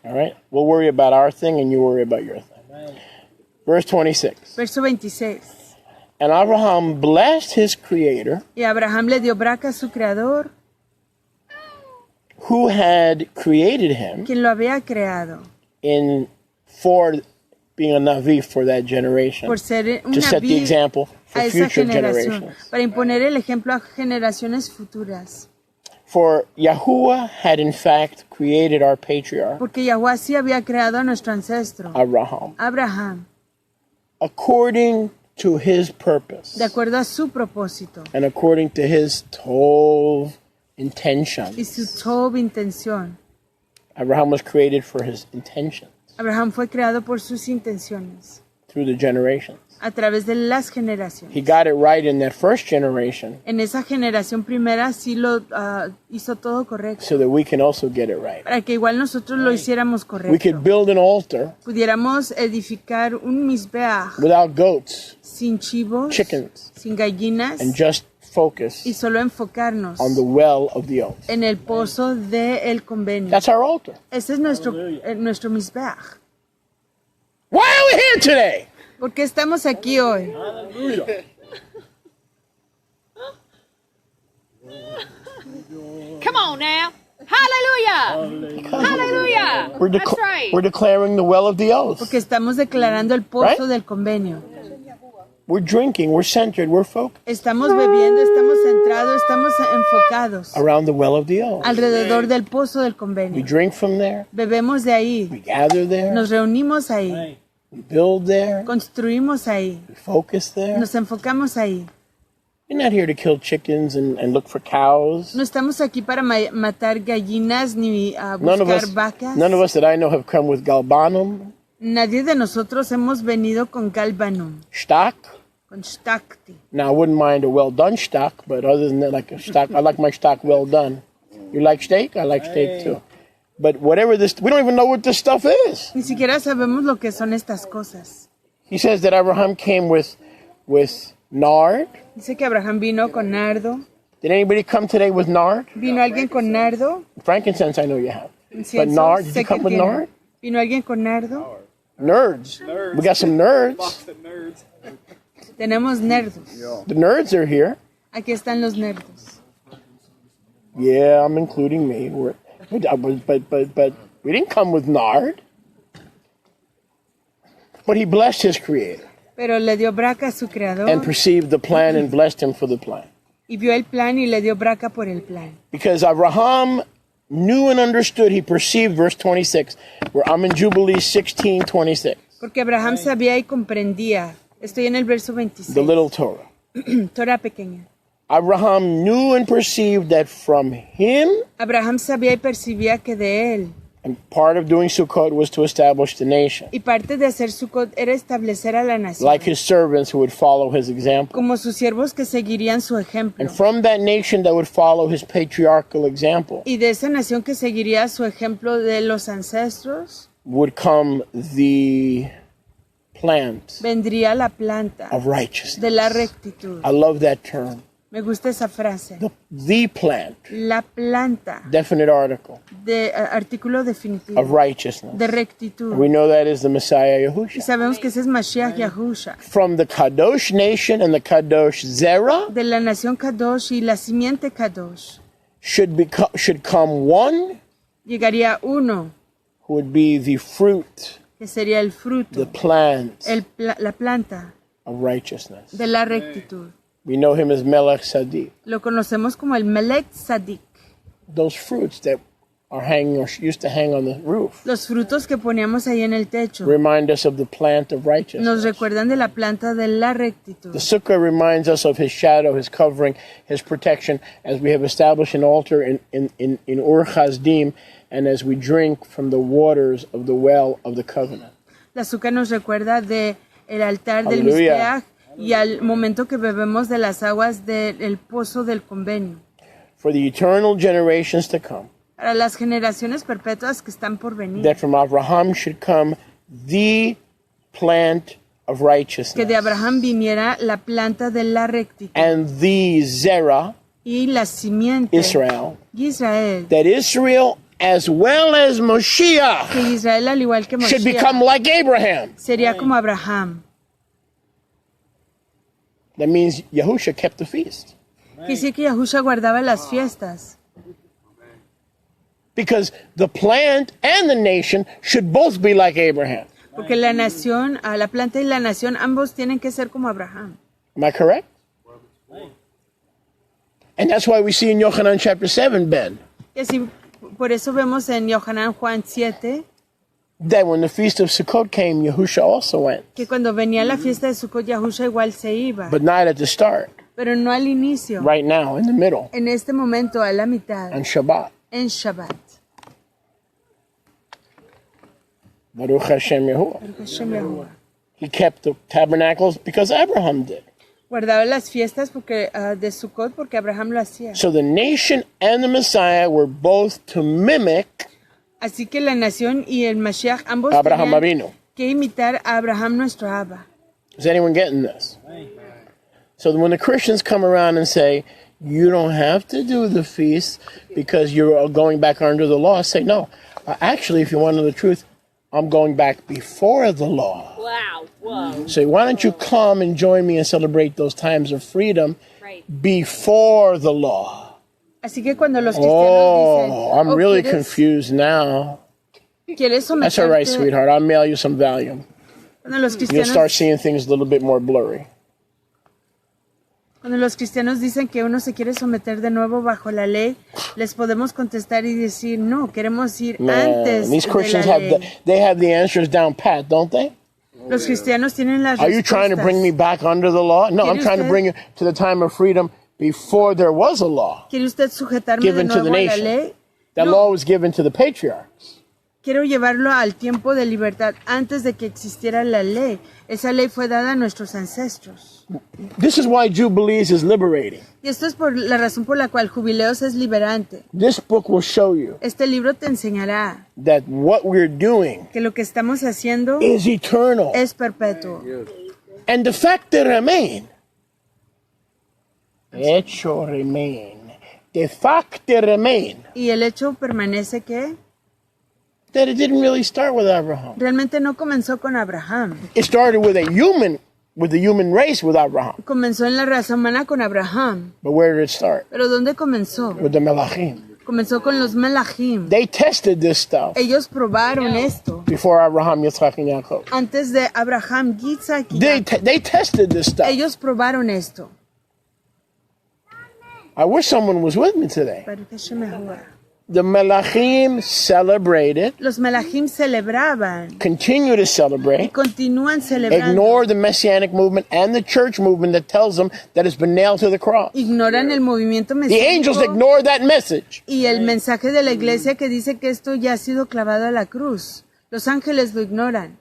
All right? We'll worry about our thing and you worry about your thing. Verse 26. Verso 26. And Avraham blessed his creator Y Abraham le dio braca a su creador, who had created him quien lo había creado, for being a Navi for that generation, por ser un to set the naví example for a esa future generación, generations. para imponer el ejemplo a generaciones futuras. For Yahuwah had in fact created our patriarch, Porque Yahuwah sí había creado a nuestro ancestro, Avraham, Abraham, according to his purpose de acuerdo a su propósito and according to his tov y intentions. su tov intención. Abraham was created for his intentions. Abraham fue creado por sus intenciones. through the generations. A través de las generaciones. He got it right in that first generation En esa generación primera sí lo hizo todo correcto. so that we can also get it right. Para que igual nosotros lo hiciéramos We correcto. could build an altar Pudiéramos edificar un misbeach without goats, sin chivos, chickens, sin gallinas and just focus y solo enfocarnos on the well of the oath. en el pozo del convenio. That's our altar. Ese es nuestro misbeach. Why are we here today? ¿Por qué estamos aquí hoy? Come on now. Hallelujah. Hallelujah. That's right. We're declaring the well of the oath. Porque estamos declarando el pozo Right? del convenio. We're drinking, we're centered, we're focused Estamos bebiendo, estamos centrados, estamos enfocados around the well of the oath. alrededor del pozo del We convenio. drink from there, Bebemos de ahí, we gather there, nos reunimos ahí, we build there, construimos ahí, we focus there. nos enfocamos ahí. You're not here to kill chickens and look for cows. No estamos aquí para matar gallinas ni None of buscar vacas. us that I know have come with galbanum, Nadie de nosotros hemos venido con galbanum, stock. con stakti. Now I wouldn't mind a well done stock, but other than that, like a stock, I like my stock well done. You like steak? I like steak too. But whatever this, we don't even know what this stuff is. Ni siquiera sabemos lo que son estas cosas. He says that Avraham came with nard. Dice que Abraham vino con nardo. Did anybody come today with nard? ¿Vino alguien con nardo? Frankincense, I know you have. But Incienso, nard, did sé you que come with tiene. nard? ¿Vino alguien con nardo? Nerds. We got some nerds. Tenemos nerdos. The nerds are here. Aquí están los nerdos. Yeah, I'm including me. But we didn't come with nard. But he blessed his creator Pero le dio braca a su creador and perceived the plan and blessed him for the plan. y vio el plan y le dio braca por el plan. Because Avraham knew and understood, he perceived, verse 26, where I'm in Jubilee 16:26, Porque Abraham sabía y comprendía. Estoy en el verso the 26. little Torah. Torah pequeña. Abraham knew and perceived that from him, Abraham sabía y percibía que de él, and part of doing Sukkot was to establish the nation, y parte de hacer Sukkot era establecer a la nación, like his servants who would follow his example. como sus siervos que seguirían su ejemplo. And from that nation that would follow his patriarchal example Y de esa nación que seguiría su ejemplo de los ancestros, would come the plant vendría la planta of righteousness. de la rectitud. I love that term. Me gusta esa frase. The plant, La planta definite article, de artículo definitivo of righteousness. de rectitud. We know that is the Messiah Y Yahusha. sabemos que ese es Mashiach Yahusha. From the Kadosh nation and the Kadosh Zerah De la nación Kadosh y la simiente Kadosh should come one llegaría uno who would be the fruit, que sería el the fruto, plant la planta of righteousness. de la rectitud. We know him as Melech Sadiq. Lo conocemos como el Melech Sadik. Those fruits that are hanging or used to hang on the roof Los frutos que poníamos ahí en el techo remind us of the plant of nos righteousness. recuerdan de la planta de la rectitud. The sukkah reminds us of his shadow, his covering, his protection, as we have established an altar in Ur Chazdim, and as we drink from the waters of the well of the covenant. La azúcar nos recuerda de el altar del Aleluya. Misbeach y al momento que bebemos de las aguas del pozo del convenio. For the eternal generations to come, Para las generaciones perpetuas que están por venir. that from Avraham should come the plant of Que righteousness, de Abraham viniera la planta de la rectitud. and the Zerah, Y la simiente. Israel, Israel. that Israel as well as Moshiach Que Israel, al igual que should Moshiach, become like Abraham. sería como Abraham. That means Yahusha kept the feast. Que sí que Yahusha guardaba las fiestas. Because the plant and the nation should both be like Abraham. Porque la nación, la planta y la nación, ambos tienen que ser como Abraham. Am I correct? And that's why we see in Yochanan chapter 7, Ben, Y así, por eso vemos en Yohanan Juan 7, that when the feast of Sukkot came, Yahusha also went. que cuando venía la fiesta de Sukkot, Yahusha igual se iba. But not at the start, Pero no al inicio. right now, in the middle, En este momento, a la mitad, on Shabbat. en Shabbat. Baruch Hashem Yahuwah. Hashem Yahuwah. He kept the tabernacles because Abraham did. Guardaba las fiestas de Sukkot porque Abraham lo hacía. So the nation and the Messiah were both to mimic Así que la nación y el Mashiach ambos Abraham tenían Avinu. que imitar a Abraham nuestro Abba. Is anyone getting this? So when the Christians come around and say, you don't have to do the feast because you're going back under the law, say, no. Actually, if you want to know the truth, I'm going back before the law. Wow. Whoa. So why don't you come and join me and celebrate those times of freedom Right. before the law? Así que cuando los cristianos dicen, I'm really ¿quieres confused now. That's all right, sweetheart. I'll mail you some Valium. Cuando los You'll cristianos, start seeing things a little bit more blurry. cuando los cristianos dicen que uno se quiere someter de nuevo bajo la ley, les podemos contestar y decir, no, queremos ir antes These de Christians la have ley. they have the answers down pat, don't they? Los cristianos tienen las Are you trying to bring me back under the law? No, I'm trying to bring you to the time of freedom before there was a law ¿Quiere usted sujetarme given de to the nuevo a la nation. ley? That No. law was given to the patriarchs. Quiero llevarlo al tiempo de libertad antes de que existiera la ley. Esa ley fue dada a nuestros ancestros. This is why Jubilees is liberating. Y esto es por la razón por la cual Jubileos es liberante. This book will show you Este libro te enseñará that what we're doing que lo que estamos haciendo is eternal. es perpetuo. And the fact that remain, hecho remain, the fact that remain, Y el hecho permanece que that it didn't really start with Abraham. realmente no comenzó con Abraham. It started with the human race with Abraham. Comenzó en la raza humana con Abraham. But where did it start? Pero ¿dónde comenzó? With the Melachim. Comenzó con los Melachim. They tested this stuff Ellos probaron esto. before Abraham, Yitzchak, and Yaakov. Antes de Abraham, Yitzhak y Jacob. They tested this stuff. Ellos probaron esto. I wish someone was with me today. Baruch Hashem Yahuwah. The Melachim celebrated, Los Melachim celebraban continue to y celebrate, continúan celebrando. ignore the Messianic movement and the church movement that tells them that it's been nailed to the cross. Ignoran el movimiento The angels mesiánico ignore that message. y el mensaje de la iglesia que dice que esto ya ha sido clavado a la cruz. Los ángeles lo ignoran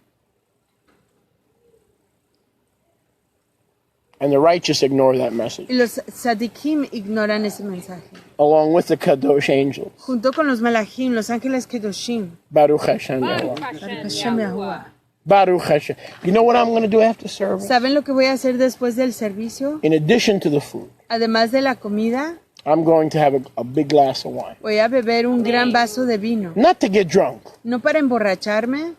And the righteous ignore that message, y los tzadikim ignoran ese mensaje. along with the Kadosh angels. Junto con los Melachim, los ángeles Kedoshim. Baruch Hashem Baruch Yahuwah. Hashem Yahuwah. Baruch Hashem. You know what I'm going to do after service? ¿Saben lo que voy a hacer después del servicio? In addition to the food, Además de la comida, I'm going to have a big glass of wine. voy a beber un gran vaso de vino. Not to get drunk, No para emborracharme,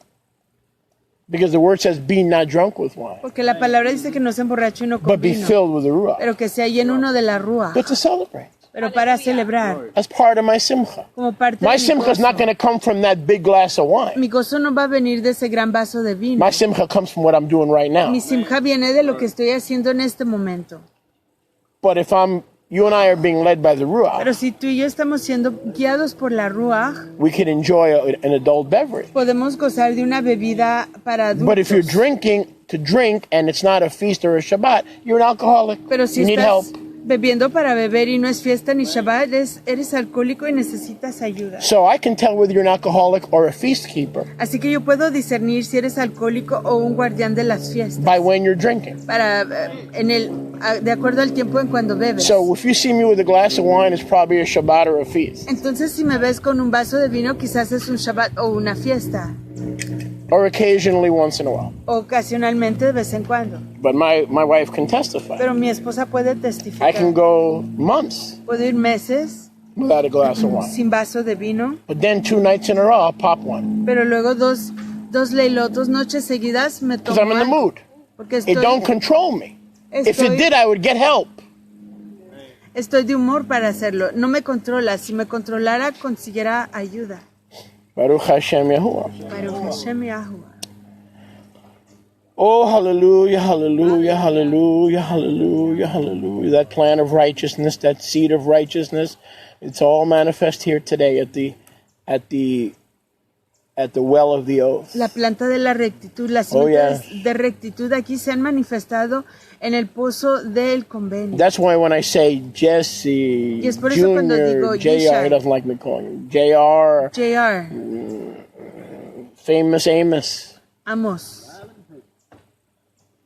because the word says, be not drunk with wine, porque la palabra dice que no se emborrache uno con but be vino, filled with the Ruach. pero que sea lleno uno de la rúa, But to celebrate. pero para celebrar, That's part of my simcha. como parte My de mi simcha is gozo. not going to come from that big glass of wine. Mi gozo no va a venir de ese gran vaso de vino. My simcha comes from what I'm doing right now. Mi simja viene de lo que estoy haciendo en este momento. But if you and I are being led by the Ruach, Pero si tú y yo estamos siendo guiados por la Ruach, we can enjoy an adult beverage. podemos gozar de una bebida para But if you're adultos. drinking to drink and it's not a feast or a Shabbat, you're an alcoholic. Pero si You need help. estás bebiendo para beber y no es fiesta ni Shabbat, eres alcohólico y necesitas ayuda. So I can tell whether you're an alcoholic or a feast keeper Así que yo puedo discernir si eres alcohólico o un guardián de las fiestas. by when you're drinking. De acuerdo al tiempo en cuando bebes. So if you see me with a glass of wine, it's probably a Shabbat or a feast. Entonces si me ves con un vaso de vino, quizás es un Shabbat o una fiesta. Or occasionally once in a while. Ocasionalmente, de vez en cuando. But my wife can testify. Pero mi esposa puede I testificar. can go months Puedo ir meses without a glass of wine. sin vaso de vino, But then 2 nights in a row, I'll pop one. pero luego dos leilotos, 2 noches seguidas me Because tomo I'm in the algo, mood. porque It don't control me. If it did, I would get help. estoy de humor para hacerlo. No me controla. Si me controlara, consiguiera ayuda. Baruch Hashem Yahuwah. Baruch Hashem Yahuwah. Oh, hallelujah, hallelujah, hallelujah, hallelujah, hallelujah. That plan of righteousness, that seed of righteousness, it's all manifest here today at the well of the oath. La planta de la rectitud, las Oh, semillas yeah. de rectitud aquí se han manifestado en el pozo del convenio. That's why when I say Jesse, Y es por eso cuando digo Jr., JR, Yishai. he doesn't like me calling him. JR, JR, famous Amos. Amos.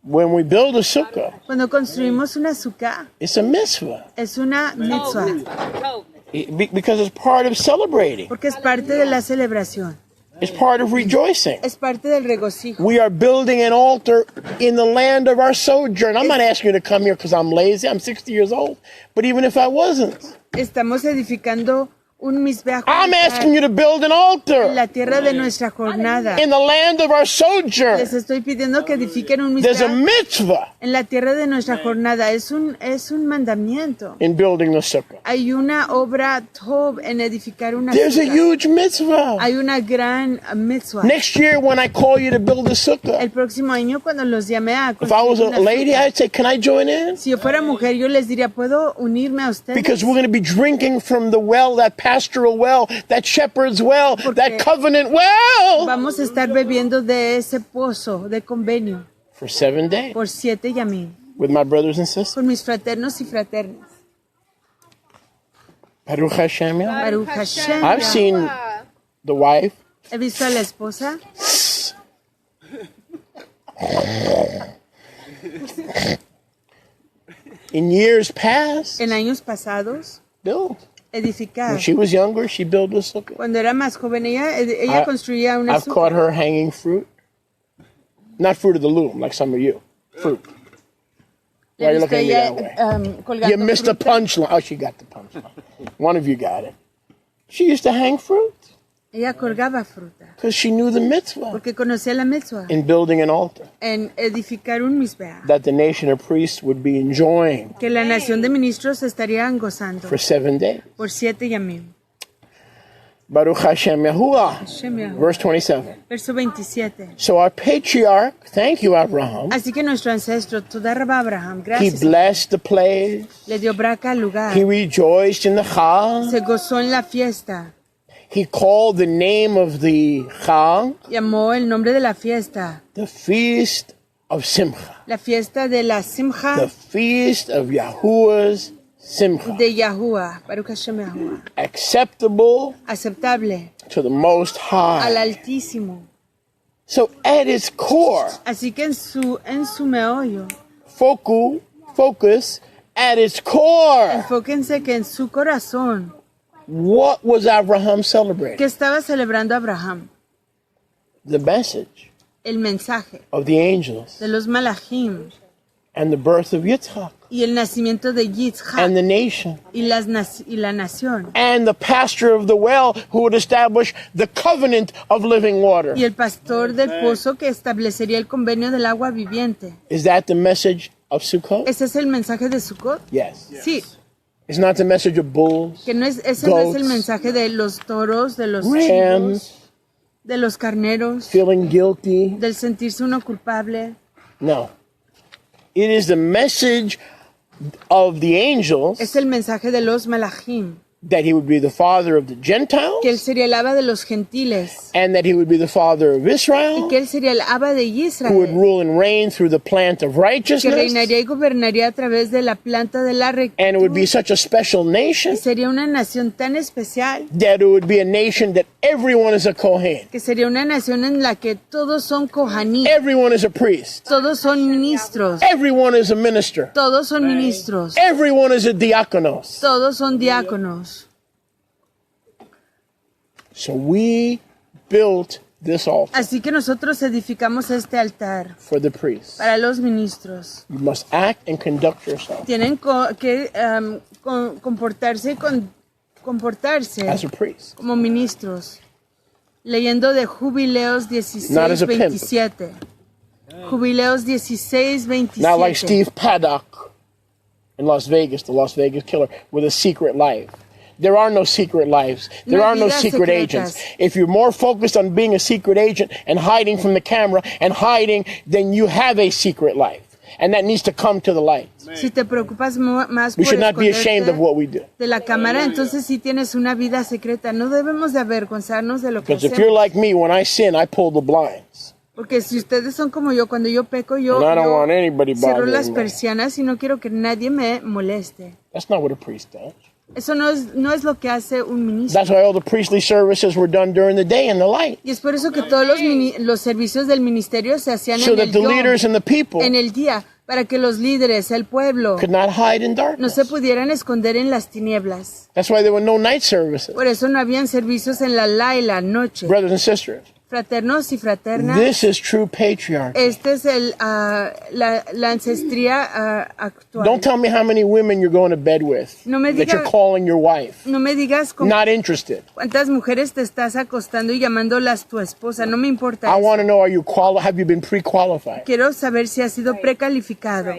When we build a sukkah, Cuando construimos una sukkah, it's a mitzvah. es una mitzvah, Because it's part of celebrating. porque es parte de la celebración, It's part of rejoicing. es parte del regocijo. We are building an altar in the land of our sojourn. I'm not asking you to come here because I'm lazy. I'm 60 years old. But even if I wasn't, Estamos edificando un misbeach I'm asking you to build an en altar la tierra de nuestra jornada. in the land of our sojourn. Les estoy pidiendo que edifiquen un There's a misbeach mitzvah en la tierra de nuestra jornada. Es un mandamiento. in building the sukkah. Hay una obra tov en edificar una There's a sukkah. huge mitzvah. Hay una gran mitzvah. Next year when I call you to build a sukkah, El próximo año cuando los llame a if I was construir a una lady, sukkah, I'd say, can I join in? si yo fuera mujer, yo les diría, ¿puedo unirme a ustedes? Because we're going to be drinking from the well, that pastoral well, that shepherd's well, that covenant well, Vamos a estar bebiendo de ese pozo de convenio for 7 days por 7 yamim, with my brothers and sisters. con mis fraternos y fraternas. Baruch Hashem. Baruch Hashem. I've seen the wife. He visto a la esposa In years past, en años pasados build. edificar. When she was younger, she built a sukkah. Cuando era más joven, ella construía una I've caught sukkah. her hanging fruit. Not fruit of the loom, like some of you. Fruit. Why are you looking at me that way? Colgando You missed the fruta. punchline. Oh, she got the punchline. One of you got it. She used to hang fruit Ella colgaba fruta because she knew the mitzvah porque conocía la mitzvah in building an altar en edificar un misbeach that the nation of priests would be enjoying que la nación de ministros estarían gozando for 7 days. por 7 yamim. Baruch Hashem Yahuwah. Hashem Yahuwah. Verse 27. Verso 27. So our patriarch, thank you, Avraham, Así que nuestro ancestro, toda Rabba Abraham, he gracias, blessed the place. le dio braca al lugar, He rejoiced in the Chag. se gozó en la fiesta, He called the name of the Chag llamó el nombre de la fiesta, the feast of Simcha, la fiesta de la the Simcha feast of Yahuwah's Simcha, de Yahuwah, Baruch Hashem Yahuwah, acceptable aceptable to the Most al High. Altísimo. So at its core, Así que en su meollo, focus at its core. enfóquense que en su corazón, What was Avraham celebrating? que estaba celebrando Abraham, The message el mensaje of the angels de los malachim and the birth of Yitzhak y el nacimiento de Yitzhak and the nation y la nación and the pastor of the well who would establish the covenant of living water. y el pastor del pozo que establecería el convenio del agua viviente. Is that the message of Sukkot? ¿Ese es el mensaje de Sukkot? Yes. Sí, It's not the message of bulls, que ese no es el goats, mensaje de los toros, de los rams, chivos, de los carneros, feeling guilty. del sentirse uno culpable. No. It is the message of the angels Es el mensaje de los malachim, that he would be the father of the que él Gentiles sería el Abba de los gentiles and that he would be the father of y Israel, que él sería el Abba de who would Israel, rule and reign through the plant of que righteousness, reinaría y gobernaría a través de la planta de la and it would be rectitud. such a special nation Y sería una nación tan especial that it would be a nation that everyone is a Kohen, que sería una nación en la que todos son kohanim, everyone is a priest, todos son ministros, everyone is a minister, todos son ministros, everyone is a diakonos. todos son diáconos. So we built this altar Así que nosotros edificamos este altar for the priests. para los ministros. You must act and conduct yourself Tienen que comportarse as a priest. como ministros. Leyendo de Jubileos Not as a pimp. 16:27. Jubileos 16:27. Not like Steve Paddock in Las Vegas, the Las Vegas killer, with a secret life. There are no secret lives. There No are no vidas secret secretas. agents. If you're more focused on being a secret agent and hiding from the camera and hiding, then you have a secret life. And that needs to come to the light. Si te preocupas más We por should not be ashamed of esconderte what we do. de la cámara, entonces sí tienes una vida secreta. No debemos de avergonzarnos de lo que Because if you're hacemos. like me, when I sin, I pull the blinds. Porque si ustedes son como yo, cuando yo peco, yo And I don't want anybody cierro las bothering me. persianas y no quiero que nadie me moleste. That's not what a priest does. Eso no es lo que hace un ministro. That's why all the priestly services were done during the day in the light. Y es por eso que todos los servicios del ministerio se hacían So en that el the yom, leaders and the people en el día, para que los líderes, el pueblo, could not hide in no darkness. se pudieran esconder en las tinieblas. That's why there were no night services. Por eso no habían servicios en la noche. Brothers and sisters, Fraternos y fraternas, this is true patriarchy. este es la ancestría actual. Don't tell me how many women you're going to bed with No me that diga- you're calling your wife. No me digas con Not interested. cuántas mujeres te estás acostando y llamándolas tu esposa. No me importa I eso. want to know, have you been pre-qualified? Quiero saber si has sido precalificado.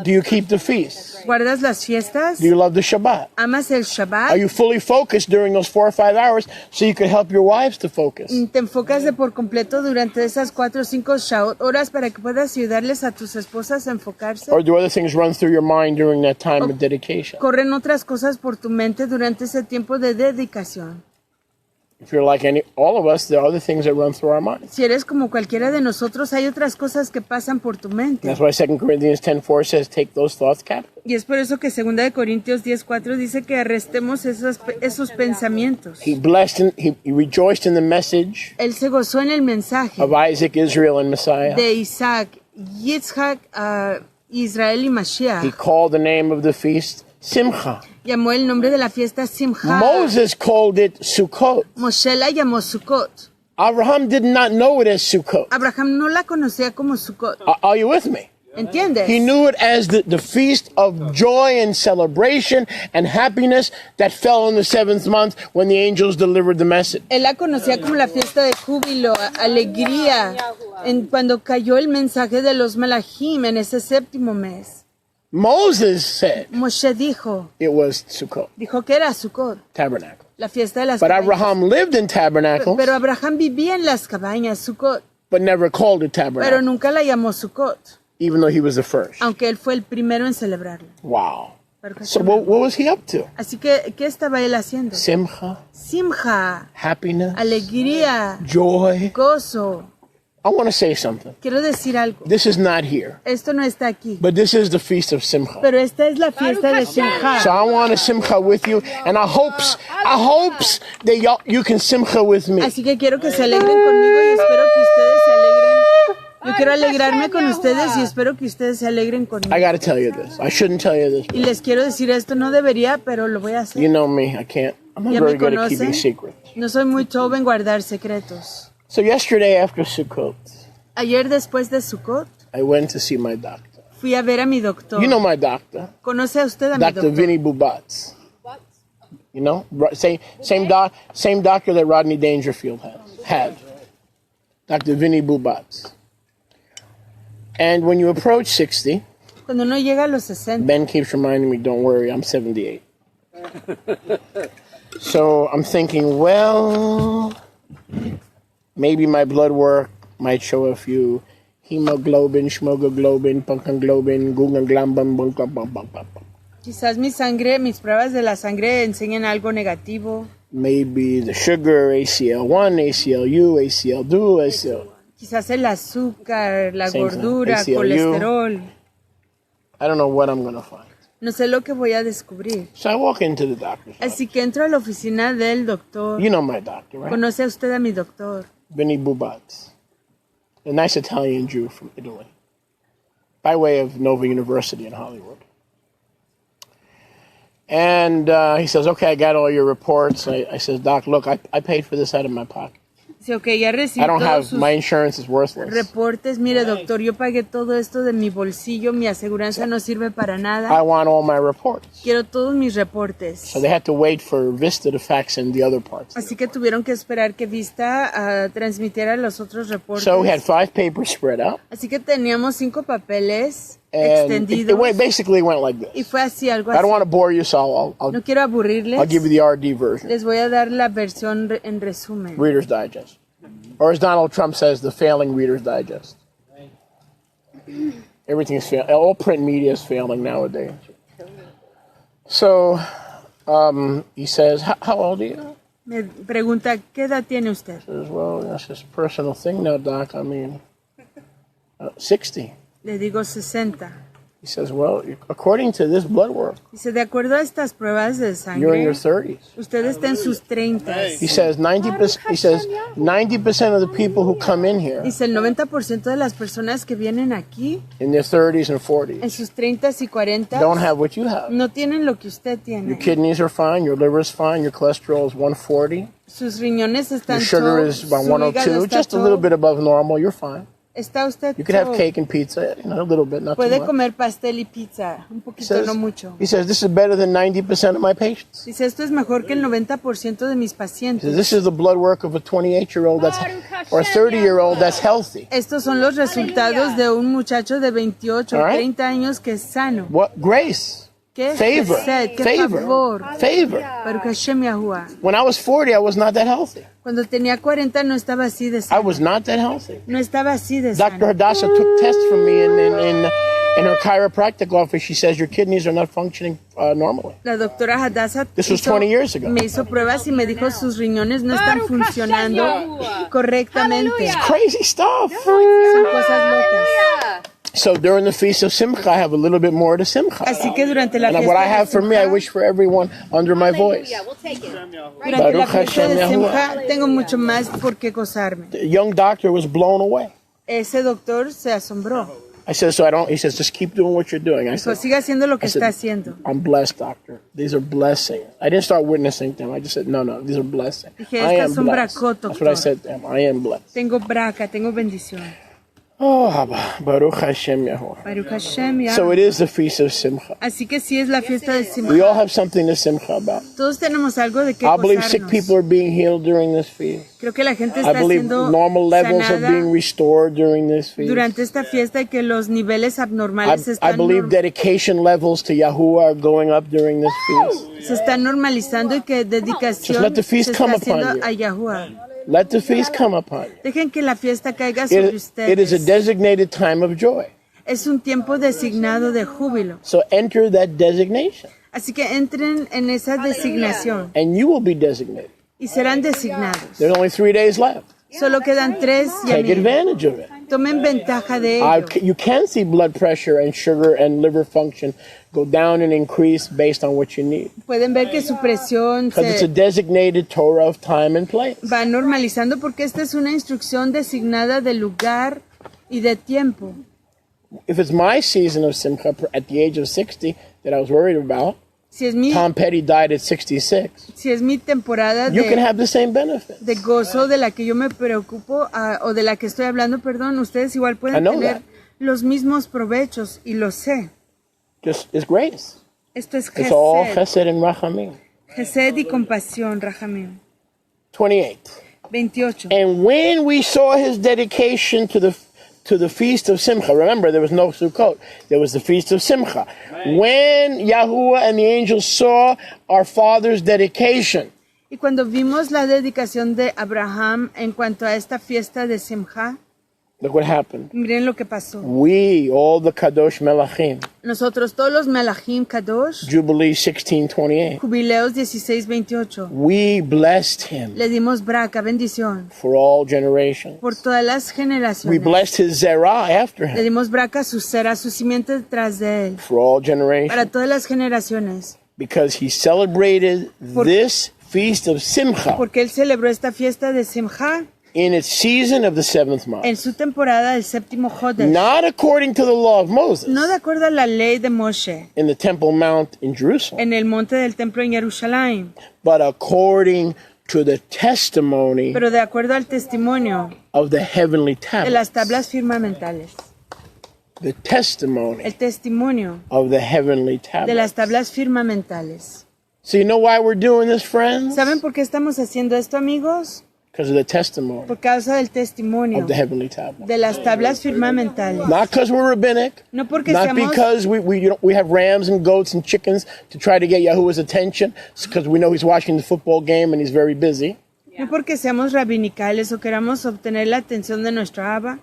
Do you keep the feasts? ¿Guardas las fiestas? Do you love the Shabbat? ¿Amas el Are Shabbat? you fully focused during those 4 or 5 hours so you could help your wives to focus? ¿Te enfocas de por completo durante esas 4 o 5 horas para que puedas ayudarles a tus esposas a enfocarse? Or do other things run through your mind during that time of dedication? ¿Corren otras cosas por tu mente durante ese tiempo de dedicación? If you're like all of us, there are other things that run through our minds. Si eres como cualquiera de nosotros, hay otras cosas que pasan por tu mente. That's why 2 Corinthians 10:4 says, take those thoughts captive. Y es por eso que 2 Corintios 10:4 dice que arrestemos esos pensamientos. He rejoiced in the message Él se gozó en el mensaje of Isaac, Israel, and Messiah. de Isaac, Yitzhak, Israel y He Mashiach. called the name of the feast Simcha. Llamó el nombre de la fiesta Simcha. Moses called it Sukkot. Moshe la llamó Sukkot. Avraham did not know it as Sukkot. Abraham no la conocía como Sukkot. Are you with me? ¿Entiendes? He knew it as the feast of joy and celebration and happiness that fell in the 7th month when the angels delivered the message. Él la conocía como la fiesta de júbilo, alegría, cuando cayó el mensaje de los Malachim en ese 7º mes. Moses said Moshe dijo Sukkot, que era Sukkot, tabernacle. la fiesta de las But cabañas. Abraham lived in tabernacles, Pero Abraham vivía en las cabañas, Sukkot, but never called it pero tabernacle, nunca la llamó Sukkot, even though he was the first. aunque él fue el primero en celebrarla. Wow. So what was he up to? Así que, ¿qué estaba él haciendo? Simcha, Simcha, happiness, alegría, joy. gozo. I want to say something. Quiero decir algo. This is not here, Esto no está aquí, but this is the feast of Simcha. pero esta es la fiesta de So Simcha. I want to Simcha with you, and I hopes that you can Simcha with me. Así que quiero que se alegren conmigo y espero que ustedes se alegren. Yo quiero alegrarme con ustedes y espero que ustedes se alegren conmigo. I got to tell you this. I shouldn't tell you this. Y les quiero decir esto, no debería, pero lo voy a hacer. You know me. I can't. I'm not Ya very me good at keeping conocen. secrets. No soy muy joven en guardar secretos. So yesterday after Sukkot, Ayer después de Sukkot, I went to see my doctor. fui a ver a mi doctor. You know my doctor, ¿Conoce a usted a mi Dr. doctor? Vinny Bubatz. You know, same doctor that Rodney Dangerfield had. Dr. Vinny Bubatz. And when you approach 60, Cuando uno llega a los 60, Ben keeps reminding me, don't worry, I'm 78. So I'm thinking, well, maybe my blood work might show a few hemoglobin, schmogoglobin, punkanglobin, gunganglambam, bunkabampam. quizás mis pruebas de la sangre enseñan algo negativo. Maybe the sugar, ACL1, ACLU, ACL2, ACL. Quizás el azúcar, la Same thing. gordura, ACLU. colesterol. I don't know what I'm going to find. No sé lo que voy a descubrir. So I walk into the doctor's office. Así que entro a la oficina del doctor. You know my doctor, right? ¿Conoce a usted a mi doctor? Vinny Bubatz. A nice Italian Jew from Italy. By way of Nova University in Hollywood. And he says, okay, I got all your reports. I says, Doc, look, I paid for this out of my pocket. Dice, ok, ya recibí I don't todos have, sus my insurance is worthless. reportes. Mire, doctor, yo pagué todo esto de mi bolsillo. Mi aseguranza no sirve para I nada. want all my reports. Quiero todos mis reportes. So they had to wait for Vista to fax in the other parts. Así que tuvieron que esperar que Vista transmitiera los otros reportes. So we had 5 papers spread out. Así que teníamos 5 papeles And it extendidos. basically went like Y this. fue así, algo I don't así. want to bore you, so No quiero aburrirles. I'll give you the RD version. Les voy a dar la versión en resumen. Reader's Digest. Or as Donald Trump says, the failing Reader's Digest. Everything is failing. All print media is failing nowadays. So he says, how old are you? Me pregunta, ¿qué edad tiene usted? He says, well, that's just a personal thing now, Doc. I mean, 60. Le digo 60. He says, well, according to this blood work, Dice, de acuerdo a estas pruebas de you're in your sangre, 30s. usted está en sus 30s. He says 90% of the people who come in here Dice, el 90% de las personas que vienen aquí, in their 30s and en 40s sus 30s y 40s, don't have what you have. no tienen lo que usted Your tiene. kidneys are fine, your liver is fine, your cholesterol is 140, Sus riñones están your sugar is su about hígado 102, está just a little todo. bit above normal, you're fine. Está usted You could have todo. cake and pizza, a little bit, not too Puede much. comer pastel y pizza, un poquito, no mucho. He says, this is better than 90% of my patients. Dice, esto es mejor que el 90% de mis He says, pacientes. this is the blood work of a 28-year-old or a 30-year-old that's healthy. Estos son los resultados de un muchacho de 28 o All right. 30 años que es sano. What grace, ¿Qué favor, sed, qué favor, favor. favor. Baruch Hashem Yahuwah. When I was 40, I was not that healthy. Cuando tenía 40 no estaba así de I sano. was not that healthy. No estaba así de Dr. sano. Hadassah took tests from me in her chiropractic office. She says your kidneys are not functioning normally. La doctora Hadassah This was 20 years ago. me hizo pruebas y me dijo sus riñones no están funcionando correctamente. Crazy stuff. Son cosas locas. So during the Feast of Simcha, I have a little bit more to Simcha. Así que durante la And what I fiesta have de for me, I Simcha, wish for everyone under my voice. We'll take it. durante la Baruch fiesta Hashem de Yahuwah. Simcha tengo mucho más por qué gozarme. The young doctor was blown away. Ese doctor se asombró. I said, he says, just keep doing what you're doing. I Dijo, said, siga haciendo lo que I said, está haciendo. I'm blessed, doctor. These are blessings. I didn't start witnessing them. I just said, no, these are blessings. Dije, I estas am son blessed. bracot, That's what I doctor. said to him. I am blessed. Tengo braca, tengo bendición. Oh, Baruch Hashem Yahuwah. Baruch Hashem Yah. So it is the Feast of Simcha. Así que sí es la fiesta de We Simcha. all have something to Simcha about. Todos tenemos algo de qué I believe sick people gozarnos. are being healed during this feast. Creo que la gente I está believe siendo normal levels are being sanada restored during this feast. durante esta fiesta y que los niveles abnormales I believe dedication levels to Yahuwah are going up during this feast. se están normalizando y que Just dedicación let the feast se come está haciendo upon a you. Yahuwah. Let the feast come upon you. Dejen que la fiesta caiga sobre It is a ustedes. designated time of joy. Es un tiempo designado de júbilo. So enter that designation, Así que entren en esa designación and you will be designated. y serán designados. There's only 3 days left. Solo quedan 3 Take yamim. advantage of it. Tomen ventaja de ello. You can see blood pressure and sugar and liver function go down and increase based on what you need. Pueden ver que su presión Because it's a se designated Torah of time and place. va normalizando porque esta es una instrucción designada de lugar y de tiempo. If it's my season of Simcha at the age of 60 that I was worried about, Si es mi, Tom Petty died at 66, si es mi temporada you can de, have the same benefits. de gozo de la que yo me preocupo o de la que estoy hablando, perdón, ustedes igual I pueden know tener that. los mismos provechos y lo sé. Just it's grace. Esto es It's all Gesed, chesed and rachamim. Gesed y compasión, Rajamim. 28. 28. And when we saw his dedication to the Feast of Simcha, remember there was no Sukkot, there was the Feast of Simcha. When Yahuwah and the angels saw our father's dedication, Y cuando vimos la dedicación de Abraham en cuanto a esta fiesta de Simcha, look what happened. miren lo que pasó. We, all the Kadosh Melachim, Nosotros, todos los Melachim Kadosh, Jubilee 1628, Jubileos 16:28, we blessed him le dimos braca, bendición, for all generations. por todas las We generaciones. blessed his zerah after Le him dimos braca a su cera, su simiente detrás de él, for all para generations, todas las generaciones, because he celebrated this Feast of Simcha porque él celebró esta fiesta de Simcha in its season of the 7th month. en su temporada del séptimo Jodesh, Not according to the law of Moses no de acuerdo a la ley de Moshe, in the Temple Mount in Jerusalem, en el monte del templo en Jerusalén, but according to the testimony pero de acuerdo al testimonio of the heavenly de las tablets. tablas firmamentales, The testimony el testimonio of the heavenly de las tablets. tablas firmamentales. So you know why we're doing this, friends? ¿Saben por qué estamos haciendo esto, amigos? Because of the testimony Por causa del testimonio of the heavenly tablets. de las tablas firmamentales. Not because we're rabbinic, No porque not seamos, because we have rams and goats and chickens to try to get Yahuwah's attention, because we know he's watching the football game and he's very busy. no porque seamos rabinicales o queramos obtener la atención de nuestro Abba.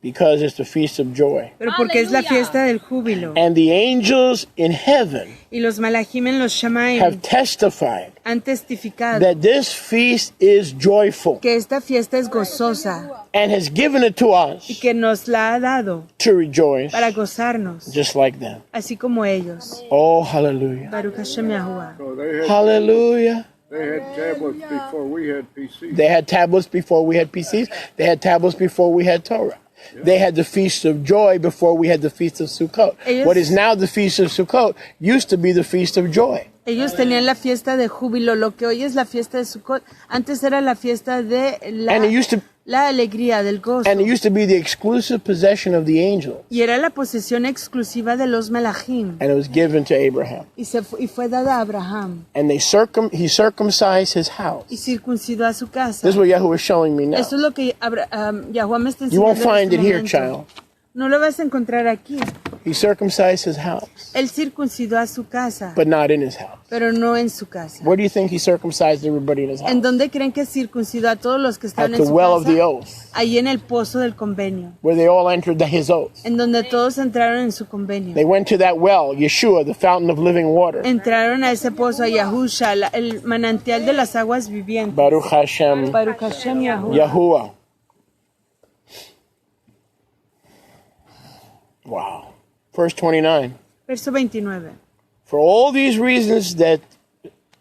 Because it's the feast of joy. Pero porque es la fiesta del júbilo. And the angels in heaven Y los malachim en los shamaim have testified han testificado that this feast is joyful que esta fiesta es gozosa and has given it to y us que nos la ha dado to rejoice para gozarnos, just like them. así como ellos. Oh, hallelujah. Baruch Hashem Yahuwah. So they had Hallelujah. tablets before we had PCs. They had tablets before we had PCs. They had tablets before we had Torah. They had the Feast of Joy before we had the Feast of Sukkot. What is now the Feast of Sukkot used to be the Feast of Joy. Ellos tenían la fiesta de júbilo, lo que hoy es la fiesta de Sukkot. Antes era la fiesta de la alegría, del gozo. And it used to be the exclusive possession of the angels. Y era la posesión exclusiva de los melachim. And it was given to Abraham. Y fue dada a Abraham. And he circumcised his house. Y circuncidó a su casa. This is what Yahuwah is showing me now. Eso es lo que Yahuwah me está enseñando. You won't find en it este here, momento. child. No lo vas a encontrar aquí. He circumcised his house, Él circuncidó a su casa, but not in his house. pero no en su casa. Where do you think he circumcised everybody in his house? ¿En dónde creen que circuncidó a todos los que estaban At en the su well of the casa? oath, Ahí en el pozo del convenio, where they all entered his oath. en donde todos entraron en su convenio. They went to that well, Yeshua, the fountain of living water. Entraron a ese pozo, a Yahusha, el manantial de las aguas vivientes. Baruch Hashem, Baruch Hashem Yahuwah. Yahuwah. Wow. Verse 29. Verso 29. For all these reasons that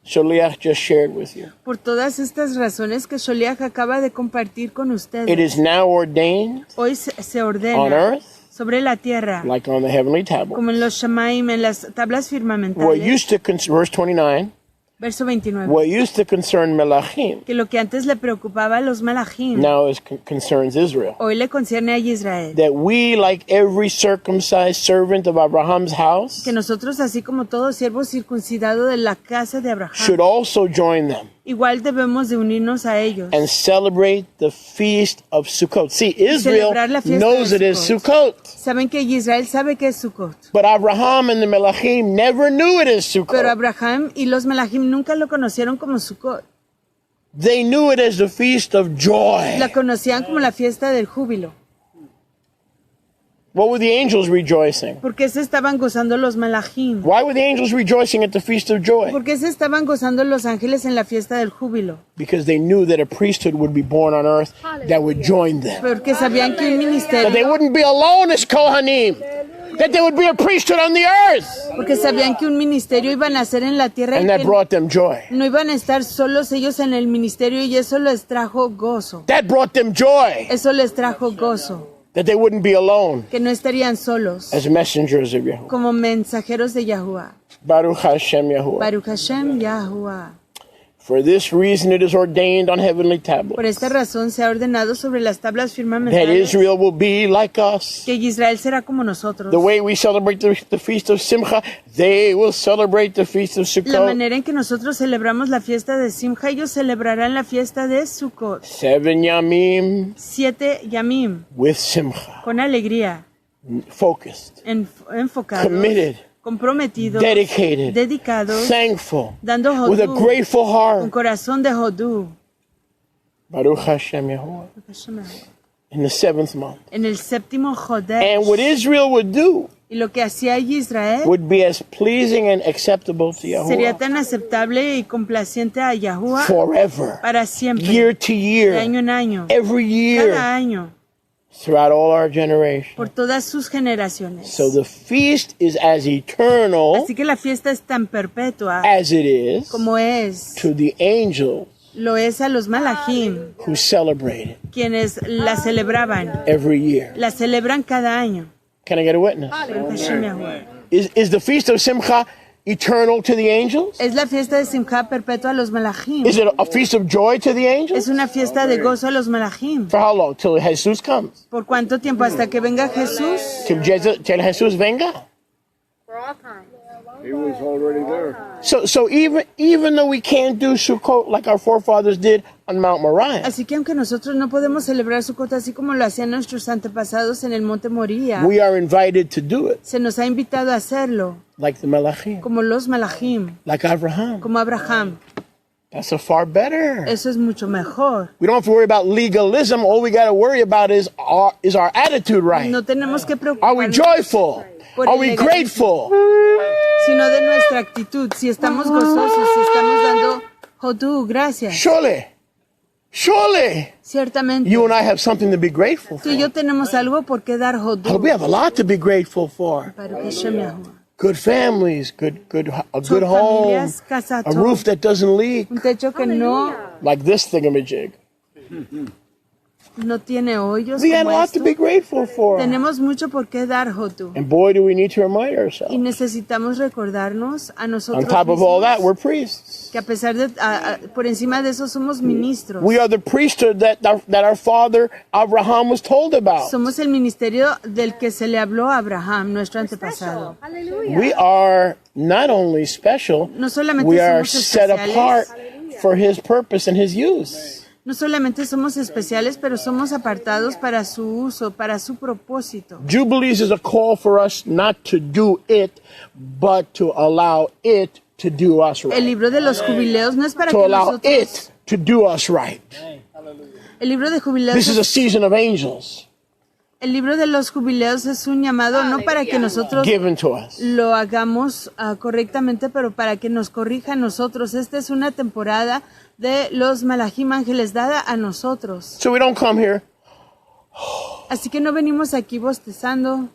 Sholiach just shared with you, Por todas estas razones que Sholiach acaba de compartir con it ustedes, is now ordained hoy se on ordena earth, sobre la tierra, like on the heavenly tablet. como en los shamaim, en las tablas What firmamentales. used to, verse 29, Verso 29. what used to concern Melachim, Que lo que antes le preocupaba a los malachim, now concerns Israel. hoy le concierne a Israel. That we, like every circumcised servant of Abraham's house, Que nosotros, así como todo siervo circuncidado de la casa de Abraham, should also join them igual debemos de unirnos a ellos and celebrate the feast of Sukkot. See, Israel celebrar la fiesta knows de it is Sukkot. Sukkot, Saben que Israel sabe que es Sukkot, but Abraham and the Melachim never knew it as pero Sukkot. Abraham y los malachim nunca lo conocieron como Sukkot. They knew it as the feast of joy. La conocían como la fiesta del júbilo. What were the angels rejoicing? ¿Por qué se estaban gozando los malachim? Why were the angels rejoicing at the feast of joy? ¿Por qué se estaban gozando los ángeles en la fiesta del júbilo? Because they knew that a priesthood would be born on earth that would join them. Porque sabían que un That they ministerio, wouldn't be alone as Kohanim. That there would be a priesthood on the earth. porque sabían que un ministerio iba a nacer en la tierra y And that que brought them joy. no iban a estar solos ellos en el ministerio, y eso les trajo gozo. That brought them joy. Eso les trajo gozo, That they wouldn't be alone que no estarían solos as messengers of Yahuwah. como mensajeros de Yahuwah. Baruch Hashem Yahuwah. Baruch Hashem Yahuwah. For this reason it is ordained on heavenly Por tablets esta razón se ha ordenado sobre las tablas that firmamentales Israel will be like us. que Israel será como nosotros. The way we celebrate the feast of Simcha, they will celebrate the feast of La Sukkot. manera en que nosotros celebramos la fiesta de Simcha, ellos celebrarán la fiesta de Sukkot. 7 Yamim 7 Yamim, with Simcha. con alegría, Focused, enfocados, committed, comprometidos, dedicated, dedicados, thankful, dando with a hodú, grateful con heart. corazón de hodú. Baruch Hashem Yahuwah. In the 7th month. En el séptimo And what Jodesh, Israel would do y lo que hacía Israel would be as pleasing and acceptable to sería Yahuwah tan aceptable y complaciente a Yahuwah forever, para siempre, year to de year, año en año, every year, cada año, throughout all our generations. por todas sus generaciones. So the feast is as eternal Así que la fiesta es tan perpetua as it is como es, to the angels lo es a los malachim, who celebrate it quienes la celebraban, every year. la celebran cada año. Can I get a witness? Baruch Hashem Yahuwah. Is the feast of Simcha eternal to the angels? Es la fiesta de Simcha perpetua a los malachim. Is it a feast of joy to the angels? Es una fiesta de gozo a los malachim. For how long? Till Jesus comes. ¿Por cuánto tiempo? Hasta que venga Jesús. Till Jesus venga. He was already there. So even though we can't do Sukkot like our forefathers did on Mount Moriah, Así que aunque nosotros no podemos celebrar Sukkot así como lo hacían nuestros antepasados en el monte Moría, we are invited to do it se nos ha invitado a hacerlo like the Melachim, como los malachim, like Avraham. como Abraham. That's a far better. Eso es mucho mejor. We don't have to worry about legalism. All we got to worry about is our attitude right? No tenemos que Are we preocuparnos joyful? por Are el we legalismo, grateful? sino de nuestra actitud. Si estamos gozosos, si estamos dando Jodú, gracias. Surely, Ciertamente, you and I have something to be grateful tú y yo for. tenemos algo por qué dar Oh, Jodú. we have a lot to be grateful for. Baruch Hashem Yahuwah. Good families, a good Son home, familias, casa, a roof that doesn't leak, un techo que no like this thingamajig. tiene hoyos. We had a Como lot to esto. be grateful for. Tenemos mucho por qué dar Jodú. And boy, do we need to remind Y ourselves. necesitamos recordarnos a On nosotros top of all that, mismos we're priests. que a pesar de, por encima de eso somos ministros. We are the priesthood that our father Avraham was told about. Somos el ministerio del que se le habló a Abraham, nuestro antepasado. We are not only special, No solamente we are somos set apart especiales, for his purpose and his use. no solamente somos especiales, pero somos apartados para su uso, para su propósito. Jubilees is a call for us not to do it, but to allow it to do us El right. libro de los jubileos no es para To que allow nosotros... it to do us right. El libro de jubileos This is a season of angels el libro de los jubileos es un llamado no para que nosotros given to us. lo hagamos correctamente, pero para que nos corrija a nosotros. Esta es una temporada de los malajim ángeles dada a nosotros. So we don't come here. Así que no venimos aquí bostezando.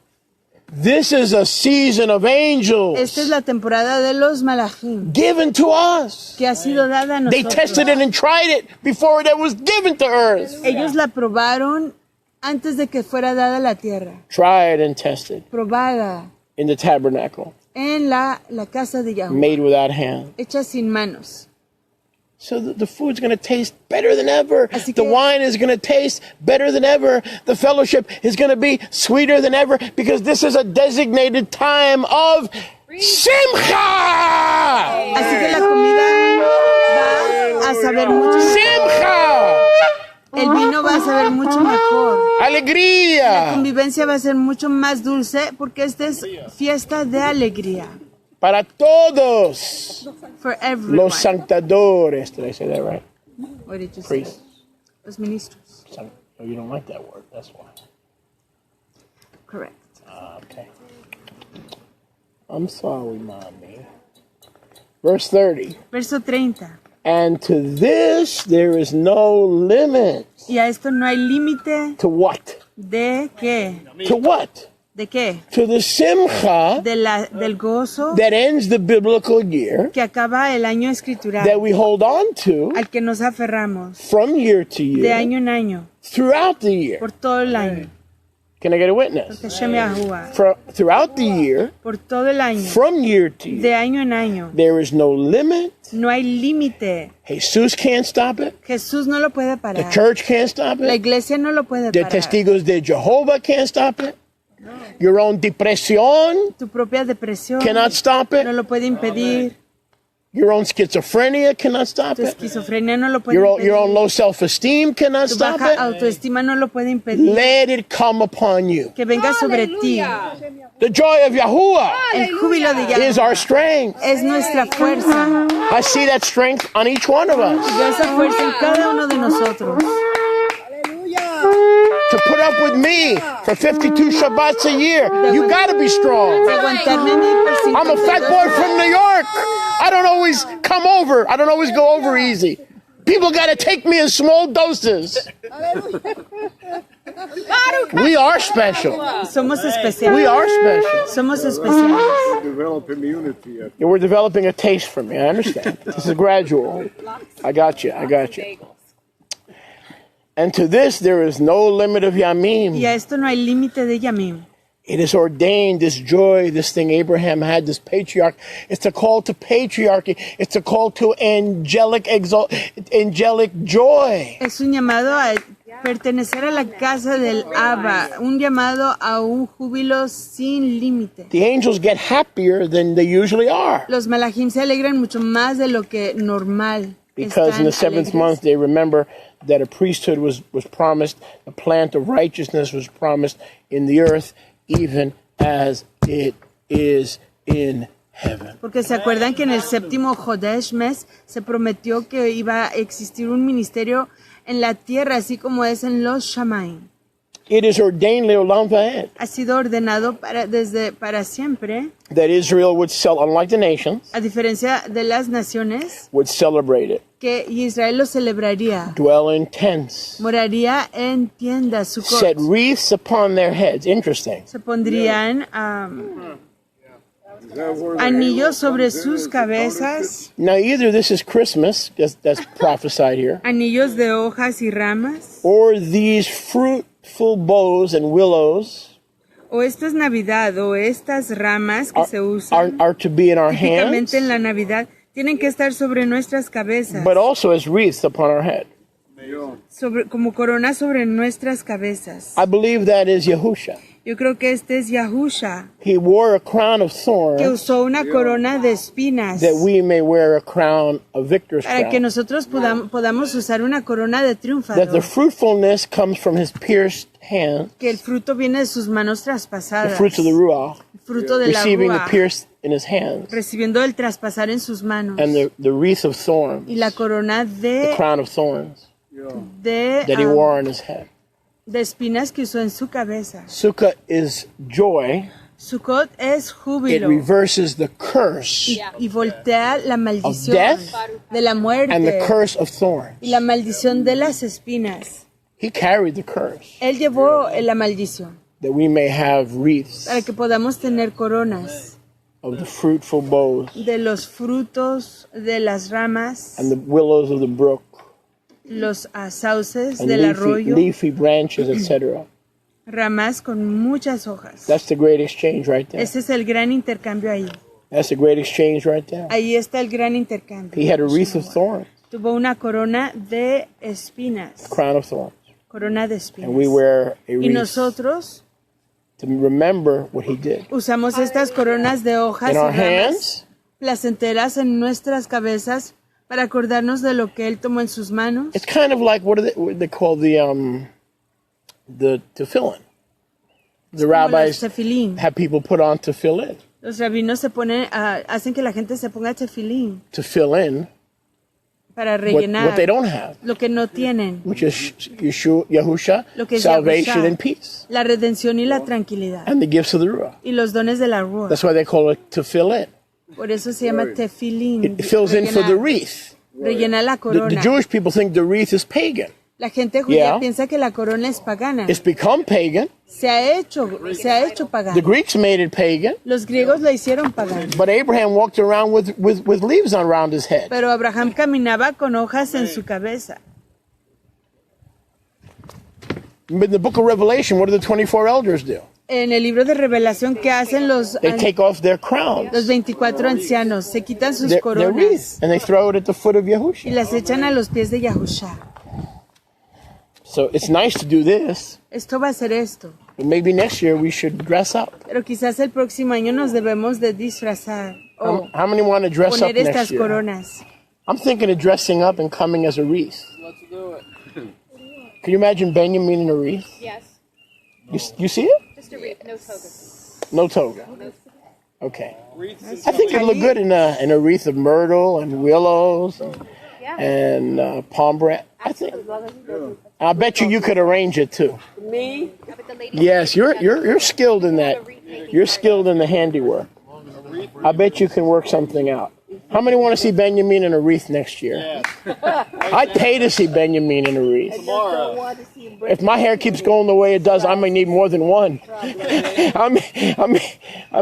This is a season of angels Esta es la temporada de los malajim given to us. que ha sido dada a They nosotros. tested it and tried it before it was given to earth. Ellos la probaron antes de que fuera dada la tierra. Tried and tested Probada in the tabernacle, en la casa de Yahweh, made without hand. hecha sin manos. So the food's going to taste better than ever. Así The que- wine is going to taste better than ever. The fellowship is going to be sweeter than ever because this is a designated time of Simcha. Así que la comida va a saber mucho mejor. Simcha. El vino va a saber mucho mejor. La Alegría. convivencia va a ser mucho más dulce porque esta es fiesta de alegría. Para todos For everyone. los sanctadores. Did I say that right? What did you say? Priests. Los ministros. Oh, you don't like that word. That's why. Correct. Okay. I'm sorry, mommy. Verse 30. Verso 30. And to this there is no limit. Y a esto no hay límite To what? de qué. To what? ¿De qué? To the simcha Del gozo that ends the biblical year, que acaba el año escritural, that we hold on to al que nos aferramos from year to de year, año en año, throughout the year. por todo el año. Can I get a witness? Hashem Yahuwah. Throughout the year, Por todo el año, from year to year, de año en año. there is no limit. No hay límite. Jesus can't stop it. Jesús no lo puede The parar. church can't stop La it. iglesia no lo puede The parar. testigos de Jehovah can't stop it. Your own depresión Tu propia depresión cannot stop no it. lo puede impedir. Your own schizophrenia cannot stop Tu it. esquizofrenia no lo puede Your impedir. own low self-esteem cannot Tu stop baja it. autoestima no lo puede impedir. Let it come upon you. Que venga sobre ti. The joy of Yahuwah El júbilo de is Yahweh our strength. es nuestra fuerza. I see that strength on each one of us. Yo esa fuerza en cada uno de nosotros. To put up with me for 52 Shabbats a year, you got to be strong. Aguantarme a mí por I'm a fat 52 boy from New York. I don't always come over. I don't always go over easy. People got to take me in small doses. We are special. Somos We especiales. are special. Somos especiales. Develop immunity yet. Yeah, we're developing a taste for me. I understand. This is gradual. I got you. I got you. And to this, there is no limit of Yamim. Y a esto no hay límite de Yamim. It is ordained, this joy, this thing Abraham had, this patriarch. It's a call to patriarchy. It's a call to angelic joy. Es un llamado a pertenecer a la casa del Abba. Un llamado a un júbilo sin límite. The angels get happier than they usually are. Los malajim se alegran mucho más de lo que normal. Because in the seventh month, they remember that a priesthood was promised, a plant of righteousness was promised in the earth, even as it is in heaven. Porque se acuerdan que en el séptimo Jodesh mes se prometió que iba a existir un ministerio en la tierra, así como es en los Shamaim. It is ordained le'olam va'ed Ha sido ordenado para siempre, that Israel would unlike the nations, a diferencia de las naciones, would celebrate it, que Israel lo celebraría. dwell in tents, Moraría en tiendas, Sukkot. set wreaths upon their heads. Interesting. Se pondrían Is that where they anillos sobre sus cabezas, Now, either this is Christmas, that's prophesied here, anillos de hojas y ramas, or these fruitful boughs and willows o esto es Navidad, o estas ramas que se usan are to be in our hands, típicamente en la Navidad, tienen que estar sobre nuestras cabezas, but also as wreaths upon our head. como corona sobre nuestras cabezas. I believe that is Yahusha. Yo creo que este es Yahusha, He wore a crown of que thorns usó una corona de espinas that we may wear a crown, a victor's para que crown. nosotros podamos usar una corona de That the triunfador, fruitfulness comes from his pierced hand, que el fruto viene de sus manos the traspasadas, fruits of the Ruach, el fruto de la receiving the Ruach, pierced in his hands, recibiendo el traspasar en sus manos, and the wreath of thorns, y la corona the crown of thorns that he de wore on his head. espinas que usó en su cabeza. Sukkot is joy. Sukkot es It júbilo reverses the curse y voltea la maldición death de la and the muerte curse of thorns. y la maldición de las espinas. He carried the curse Él llevó la maldición that we may have wreaths para que podamos tener coronas of the fruitful boughs de los frutos de las ramas, and the willows of the brook los sauces and del arroyo, leafy branches, etc. ramas con muchas hojas. That's the great exchange right there. Ese es el gran intercambio ahí. That's the great exchange right there. Ahí está el gran intercambio. He had a wreath of thorns, Tuvo una corona de espinas, crown of thorns, corona de espinas. and we wear a Y wreath nosotros to remember what he did. usamos estas coronas de hojas In y our ramas hands, placenteras en nuestras cabezas para acordarnos de lo que él tomó en sus manos. it's kind of like what they call the tefillin. The Como los rabbis tefilín. have people put on tefillin Los rabinos se ponen, hacen que la gente se ponga tefilín to fill in para what rellenar they don't have, lo que no tienen, which is Yahusha, lo que es salvation Yahusha, and peace, la redención y la tranquilidad and the gifts of the Ruach. y los dones de la Ruach. That's why they call it to fill in. Por eso se llama tefilín. It fills in for the wreath. Rellena la The corona. Jewish people think the wreath is pagan. La gente judía Yeah. piensa que la corona es pagana. It's become pagan. Se ha hecho The pagana. Greeks made it pagan, Los griegos la hicieron pagana. but Abraham walked around with leaves around his head. Pero Abraham caminaba con hojas en su cabeza. In the book of Revelation, what do the 24 elders do? En el libro de Revelación, ¿qué hacen los They take off their crowns, 24 ancianos? Se quitan sus their coronas wreath, and they throw it at the foot of y Yahusha. las echan a los pies de Yahusha. So it's nice to do this, Esto va a ser esto. but maybe next year we should dress up. Pero quizás el próximo año nos debemos de disfrazar o How many want to dress up poner next estas year? coronas. I'm thinking of dressing up and coming as a wreath. Let's do it. Can you imagine Benjamin in a wreath? Yes. You see it? Just a no toga. No toga. Okay. I think it'd look good in a wreath of myrtle and willows and palm branch. I think. I bet you could arrange it too. Me? But the lady Yes, you're skilled in that. You're skilled in the handiwork. I bet you can work something out. How many want to see Benjamin in a wreath next year? I'd pay to see Benjamin in a wreath. If my hair keeps going the way it does, I may need more than one. I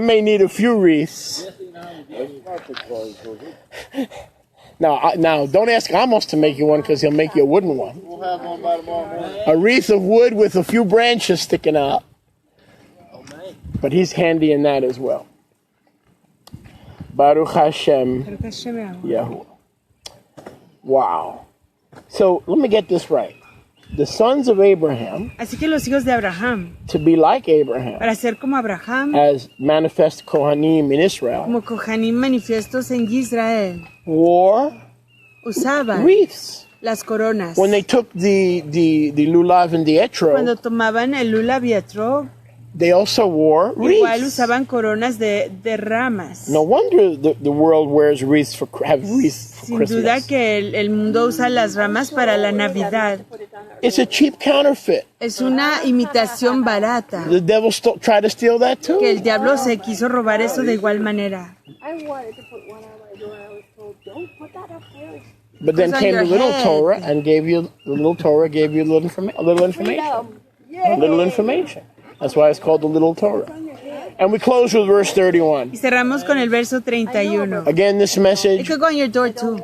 may need a few wreaths. Now, don't ask Amos to make you one because he'll make you a wooden one. We'll have one by tomorrow morning. A wreath of wood with a few branches sticking out. But he's handy in that as well. Baruch Hashem Yahuwah. Wow. So let me get this right. The sons of Abraham, Así que los hijos de Abraham, to be like Abraham, para ser como Abraham, as manifest Kohanim in Israel, como Kohanim manifiestos en Israel, wore usaban wreaths. las coronas. When they took the lulav and the etrog Cuando tomaban el lulav y etrog They also wore Igual wreaths. usaban coronas de ramas. No wonder the world wears wreaths have wreaths for Sin duda Christmas. que el mundo usa las ramas para la Navidad. It's a cheap counterfeit. Es una imitación barata. The devil tried to steal that too. Que el diablo se quiso robar eso de igual manera. I wanted to put one on my door. I was told, don't put that up there. But then It's on came the your little head. Torah and gave you a little information. A little information. That's why it's called the little Torah. And we close with verse 31. Y cerramos con el verso 31. Again, this It message. could go on your door too.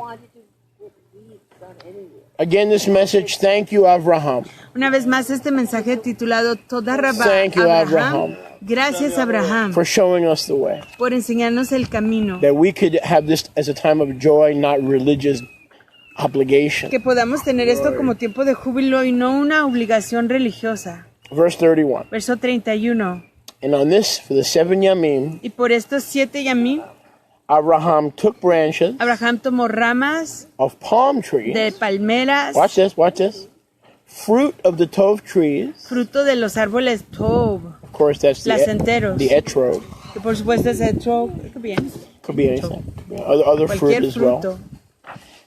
Again, this message. Thank you, Avraham. Una vez más este mensaje titulado Toda Rabá Thank you, Abraham. Gracias Abraham For showing us the way. por enseñarnos el camino. That we could have this as a time of joy, not religious obligation. Que podamos tener esto como tiempo de júbilo y no una obligación religiosa. Verse 31. Verso 31. And on this, for the 7 Yamim, Y por estos 7 yamim, Abraham took branches Abraham tomó ramas of palm trees. de palmeras, Watch this, watch this. Fruit of the tov trees. fruto de los árboles tov, Of course, that's placenteros. the etrog. Que por supuesto es etrog, bien, Could be anything. Other fruit cualquier as well. fruto.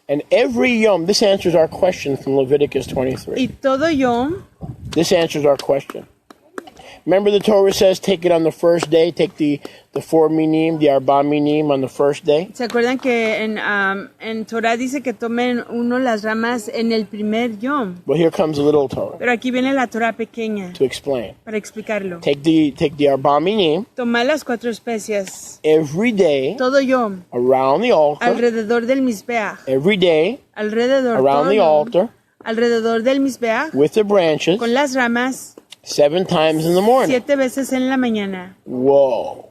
And every yom, this answers our question from Leviticus 23. Y todo yom, This answers our question. Remember the Torah says, take it on the first day, take the 4 minim, the arba minim on the first day. ¿se acuerdan que en Torah dice que tomen uno las ramas en el primer yom? Well, here comes the little Torah Pero aquí viene la Torah pequeña to explain. para explicarlo. Take the arba minim Toma las 4 especias, every day todo yom, around the altar, alrededor del Mizbeach, every day alrededor, around todo the yom, altar alrededor del Mizbeach, with the branches con las ramas, 7 times in the morning. 7 veces en la mañana. Whoa.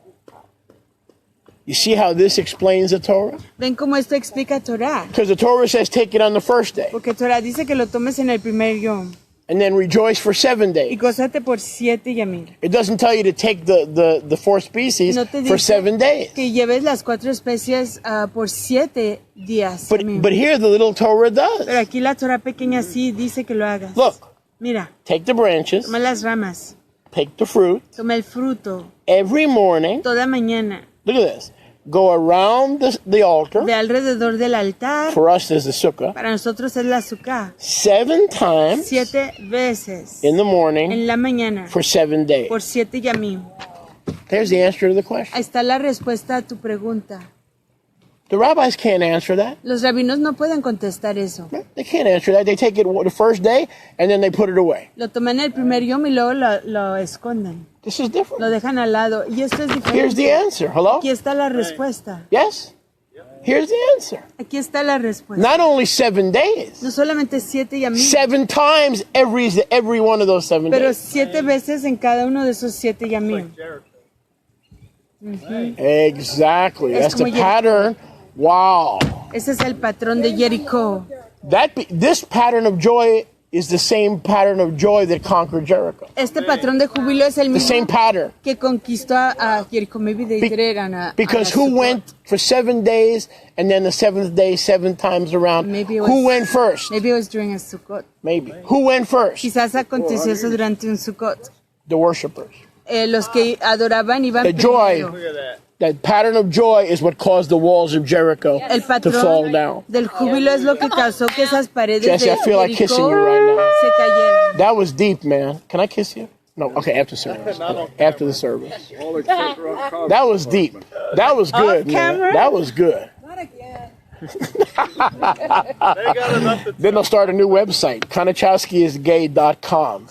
You see how this explains the Torah? ¿Ven cómo esto explica Torah? Because the Torah says take it on the first day Porque Torah dice que lo tomes en el primer yom and then rejoice for 7 y days. gózate por 7 yamim. It doesn't tell you to take the 4 species No te for dice 7 days. que lleves las 4 especies por 7 días. yamim. But here the little Torah does. Pero aquí la Torah pequeña sí dice que lo hagas. Look, Mira, take the branches, toma las ramas, take the fruit toma el fruto, every morning. toda mañana. Look at this. Go around the altar. Ve alrededor del altar. For us, there's the sukkah. Para nosotros es la azúcar. 7 times 7 veces in the morning en la mañana for 7 days. por 7 yamim. There's the answer to the question. Ahí está la respuesta a tu pregunta. The rabbis can't answer that. Los rabinos no pueden contestar eso. They can't answer that. They take it the first day and then they put it away. Lo toman el primer yom y luego lo esconden. This is different. Lo dejan al lado. Y esto es Here's the diferente. answer. Hello? Aquí está la respuesta. Yes? Here's the answer. Aquí está la respuesta. Not only 7 days, No solamente 7 yamim, 7 times every one of those 7 pero days. 7 veces en cada uno de esos 7 yamim. Exactly. Es That's the como Jericho. pattern. Wow. Ese es el patrón de Jericó. This pattern of joy is the same pattern of joy that conquered Jericho. Este patrón de júbilo es el The same mismo pattern. que conquistó a Jericó. Maybe they eran a Because a who Sukkot. went for 7 days and then the 7th day 7 times around? Maybe it Who was- went first? Maybe it was during a Sukkot. Maybe. Who went first? Quizás aconteció eso durante un Sukkot. The worshipers. Los que adoraban iban The joy. primero. That pattern of joy is what caused the walls of Jericho El to fall patrón down. del júbilo es lo que causó que esas paredes Jesse, de I feel like kissing Jericó you right now. se cayeran. That was deep, man. Can I kiss you? No, okay, after service. After the service. That was deep. That was good, man. camera? That was good. Then they'll start a new website, konachowskiisgay.com.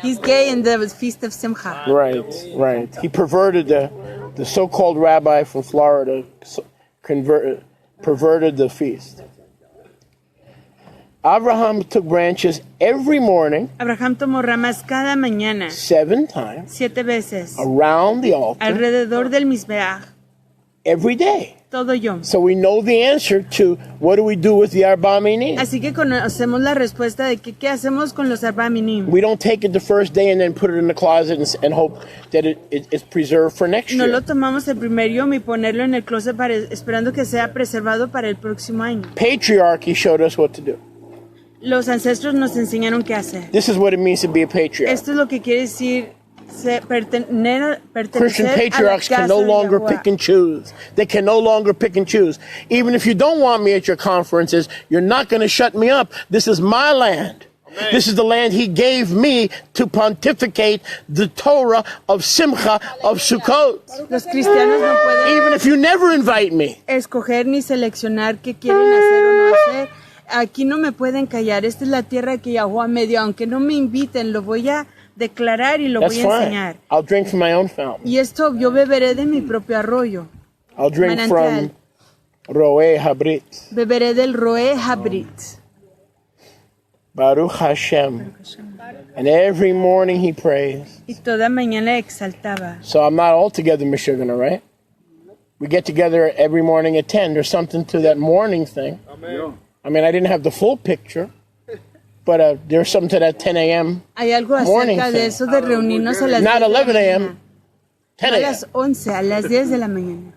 He's gay in the Feast of Simcha. Right. He perverted the so-called rabbi from Florida, perverted the feast. Abraham took branches every morning, Abraham tomó ramas cada mañana, 7 times, 7 veces, around the altar, alrededor del Mizbeach, every day. todo yom. So we know the answer to what do we do with the arba minim. Así que conocemos la respuesta de que qué hacemos con los arba minim. We don't take it the first day and then put it in the closet and hope that it's preserved for next No lo year. tomamos el primer yom y ponerlo en el closet esperando que sea preservado para el próximo año. Patriarchy showed us what to do. Los ancestros nos enseñaron qué hacer. This is what it means to be a patriarch. Esto es lo que quiere decir Christian pertenecer a la patriarchs can casa no de longer Yahuwah. pick and choose. They can no longer pick and choose. Even if you don't want me at your conferences, you're not going to shut me up. This is my land. Amen. This is the land he gave me to pontificate the Torah of Simcha, of Sukkot. Los cristianos no pueden Even if you never invite me. escoger ni seleccionar qué quieren hacer o no hacer. Aquí no me pueden callar. Esta es la tierra que Yahuwah me dio. Aunque no me inviten, lo voy a declarar y lo That's voy a fine. enseñar. I'll drink from my own fountain. Y esto yo beberé de mi propio arroyo. I'll drink Manantial. from Roe Habrit. Beberé del Roe Habrit. Baruch Hashem. And every morning he prays. Y toda mañana exaltaba. So I'm not altogether Meshuggah, right? We get together every morning at 10. There's something to that morning thing. Amen. I mean, I didn't have the full picture, but there's something to that 10 a.m. Hay algo Morning acerca de thing. eso de reunirnos a las Not 10 de la 11 a.m., mañana. 10 A a.m. las 11, a las 10 de la mañana.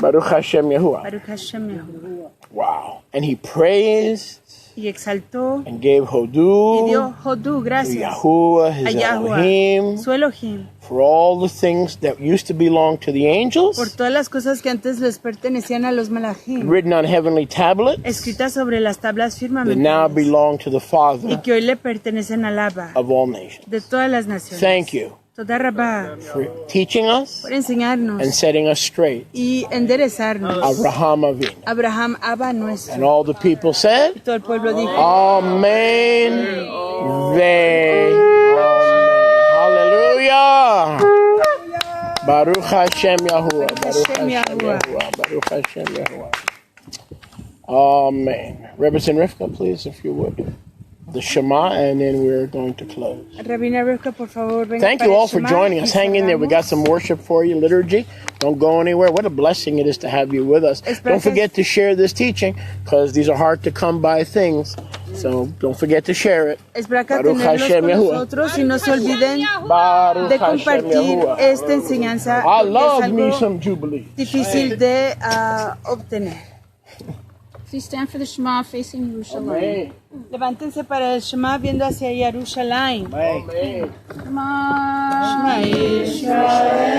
Baruch Hashem Yahuwah. Baruch Hashem Yahuwah. Wow. And he praised Y exaltó and gave y Hodu dio Hodú, to gracias. Yahuwah, A his Yahuwah, Elohim, su Elohim, for all the things that used to belong to the por angels, todas las cosas que antes les pertenecían a los malachim, written on heavenly tablets, escritas sobre las tablas that now firmamentales, belong to the y Father que hoy le pertenecen al Abba, of all nations. de todas las naciones. Thank you Toda Rabá, for teaching us por and enseñarnos setting us straight. y enderezarnos. Avraham Avinu. Abraham, Abba nuestro. And all the people said, Y todo el pueblo dijo, Amen. Ve. Amen. Hallelujah. Baruch Hashem Yahuwah. Baruch Hashem Yahuwah. Baruch Hashem Yahuwah. Amen. Representative Rivka, please, if you would. The Shema, and then we're going to close. Rabina Rivka, por favor, venga Thank para you el all for Shema joining y us. Hang in there. We got some worship for you, liturgy. Don't go anywhere. What a blessing it is to have you with us. Don't forget to share this teaching, because these are hard to come by things. So don't forget to share it. Es para acá Baruch tenerlos Hashem con Yahuwah. nosotros y no se olviden Baruch de Hashem compartir Yahuwah. esta enseñanza I porque es love me algo some Jubilee. difícil de obtener. Please stand for the Shema facing Yerushalayim. Levántense para el Shema viendo hacia Jerusalén. Amen. Shema Shema Yisrael.